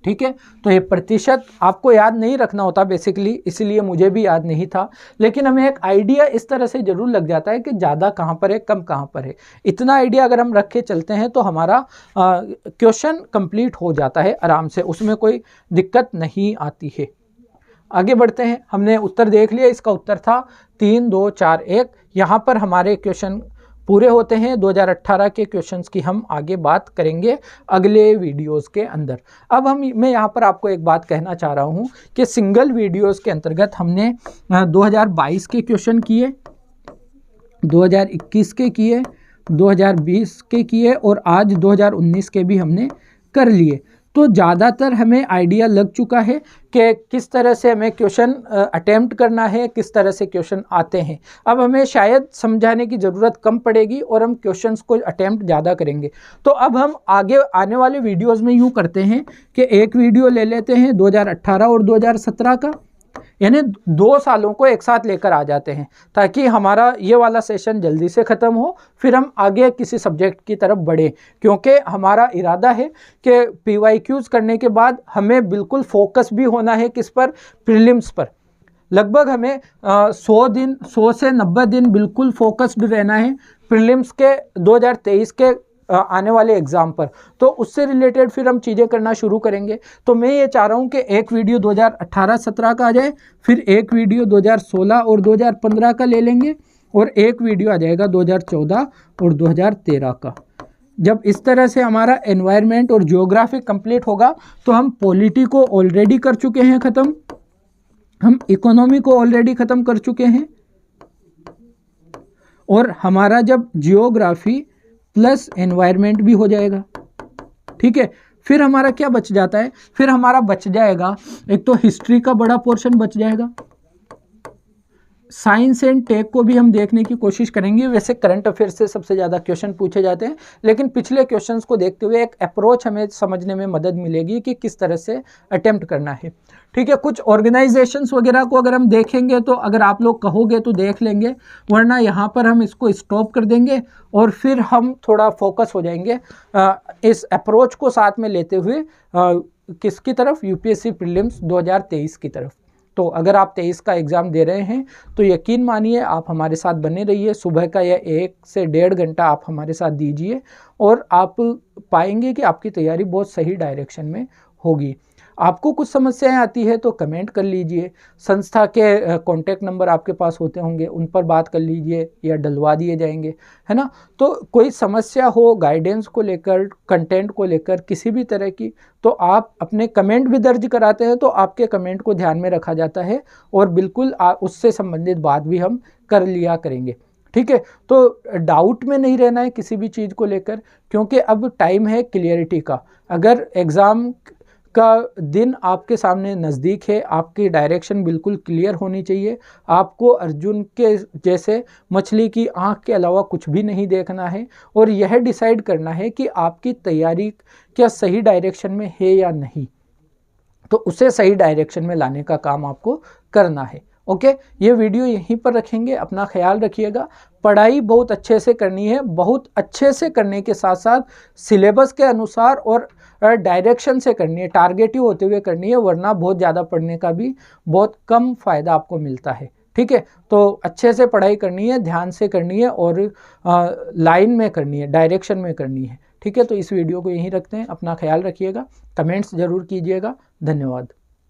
ठीक है, तो ये प्रतिशत आपको याद नहीं रखना होता बेसिकली, इसलिए मुझे भी याद नहीं था, लेकिन हमें एक आइडिया इस तरह से ज़रूर लग जाता है कि ज़्यादा कहाँ पर है कम कहाँ पर है। इतना आइडिया अगर हम रख के चलते हैं तो हमारा क्वेश्चन कंप्लीट हो जाता है आराम से, उसमें कोई दिक्कत नहीं आती है। आगे बढ़ते हैं, हमने उत्तर देख लिया, इसका उत्तर था 3, 2, 4, 1। यहाँ पर हमारे क्वेश्चन पूरे होते हैं। 2018 के क्वेश्चंस की हम आगे बात करेंगे अगले वीडियोस के अंदर। अब मैं यहाँ पर आपको एक बात कहना चाह रहा हूँ कि सिंगल वीडियोस के अंतर्गत हमने 2022 के क्वेश्चन किए, 2021 के किए, 2020 के किए और आज 2019 के भी हमने कर लिए। तो ज़्यादातर हमें आइडिया लग चुका है कि किस तरह से हमें क्वेश्चन अटेम्प्ट करना है, किस तरह से क्वेश्चन आते हैं। अब हमें शायद समझाने की ज़रूरत कम पड़ेगी और हम क्वेश्चंस को अटेम्प्ट ज़्यादा करेंगे। तो अब हम आगे आने वाले वीडियोज़ में यूँ करते हैं कि एक वीडियो ले लेते हैं 2018 और 2017 का, यानी 2 सालों को एक साथ लेकर आ जाते हैं ताकि हमारा ये वाला सेशन जल्दी से ख़त्म हो, फिर हम आगे किसी सब्जेक्ट की तरफ बढ़ें। क्योंकि हमारा इरादा है कि PYQs करने के बाद हमें बिल्कुल फोकस भी होना है किस पर, प्रीलिम्स पर। लगभग हमें 100 से 90 दिन बिल्कुल फोकस्ड रहना है प्रीलिम्स के 2023 के आने वाले एग्ज़ाम पर। तो उससे रिलेटेड फिर हम चीज़ें करना शुरू करेंगे। तो मैं ये चाह रहा हूँ कि एक वीडियो 2018-17 का आ जाए, फिर एक वीडियो 2016 और 2015 का ले लेंगे और एक वीडियो आ जाएगा 2014 और 2013 का। जब इस तरह से हमारा एनवायरनमेंट और ज्योग्राफी कंप्लीट होगा तो हम पॉलिटी को ऑलरेडी कर चुके हैं ख़त्म, हम इकोनॉमी को ऑलरेडी ख़त्म कर चुके हैं, और हमारा जब जियोग्राफी प्लस एनवायरनमेंट भी हो जाएगा, ठीक है। फिर हमारा क्या बच जाता है, फिर हमारा बच जाएगा एक तो हिस्ट्री का बड़ा पोर्शन बच जाएगा, साइंस एंड टेक को भी हम देखने की कोशिश करेंगे। वैसे करंट अफेयर्स से सबसे ज़्यादा क्वेश्चन पूछे जाते हैं, लेकिन पिछले क्वेश्चंस को देखते हुए एक अप्रोच हमें समझने में मदद मिलेगी कि किस तरह से अटेम्प्ट करना है, ठीक है। कुछ ऑर्गेनाइजेशंस वगैरह को अगर हम देखेंगे तो अगर आप लोग कहोगे तो देख लेंगे, वरना यहाँ पर हम इसको स्टॉप कर देंगे और फिर हम थोड़ा फोकस हो जाएंगे इस अप्रोच को साथ में लेते हुए किसकी तरफ, UPSC प्रीलिम्स 2023 की तरफ। तो अगर आप 23 का एग्ज़ाम दे रहे हैं तो यकीन मानिए आप हमारे साथ बने रहिए। सुबह का यह 1 से 1.5 घंटा आप हमारे साथ दीजिए और आप पाएंगे कि आपकी तैयारी बहुत सही डायरेक्शन में होगी। आपको कुछ समस्याएं आती है तो कमेंट कर लीजिए, संस्था के कॉन्टैक्ट नंबर आपके पास होते होंगे, उन पर बात कर लीजिए या डलवा दिए जाएंगे, है ना। तो कोई समस्या हो गाइडेंस को लेकर, कंटेंट को लेकर, किसी भी तरह की, तो आप अपने कमेंट भी दर्ज कराते हैं तो आपके कमेंट को ध्यान में रखा जाता है और बिल्कुल उससे संबंधित बात भी हम कर लिया करेंगे, ठीक है। तो डाउट में नहीं रहना है किसी भी चीज़ को लेकर, क्योंकि अब टाइम है क्लियरिटी का। अगर एग्ज़ाम का दिन आपके सामने नज़दीक है, आपकी डायरेक्शन बिल्कुल क्लियर होनी चाहिए। आपको अर्जुन के जैसे मछली की आंख के अलावा कुछ भी नहीं देखना है और यह डिसाइड करना है कि आपकी तैयारी क्या सही डायरेक्शन में है या नहीं, तो उसे सही डायरेक्शन में लाने का काम आपको करना है। ओके, ये वीडियो यहीं पर रखेंगे। अपना ख्याल रखिएगा। पढ़ाई बहुत अच्छे से करनी है, बहुत अच्छे से करने के साथ साथ सिलेबस के अनुसार और डायरेक्शन से करनी है, टारगेटिव होते हुए करनी है, वरना बहुत ज़्यादा पढ़ने का भी बहुत कम फ़ायदा आपको मिलता है, ठीक है। तो अच्छे से पढ़ाई करनी है, ध्यान से करनी है और लाइन में करनी है, डायरेक्शन में करनी है, ठीक है। तो इस वीडियो को यहीं रखते हैं। अपना ख्याल रखिएगा, कमेंट्स ज़रूर कीजिएगा। धन्यवाद।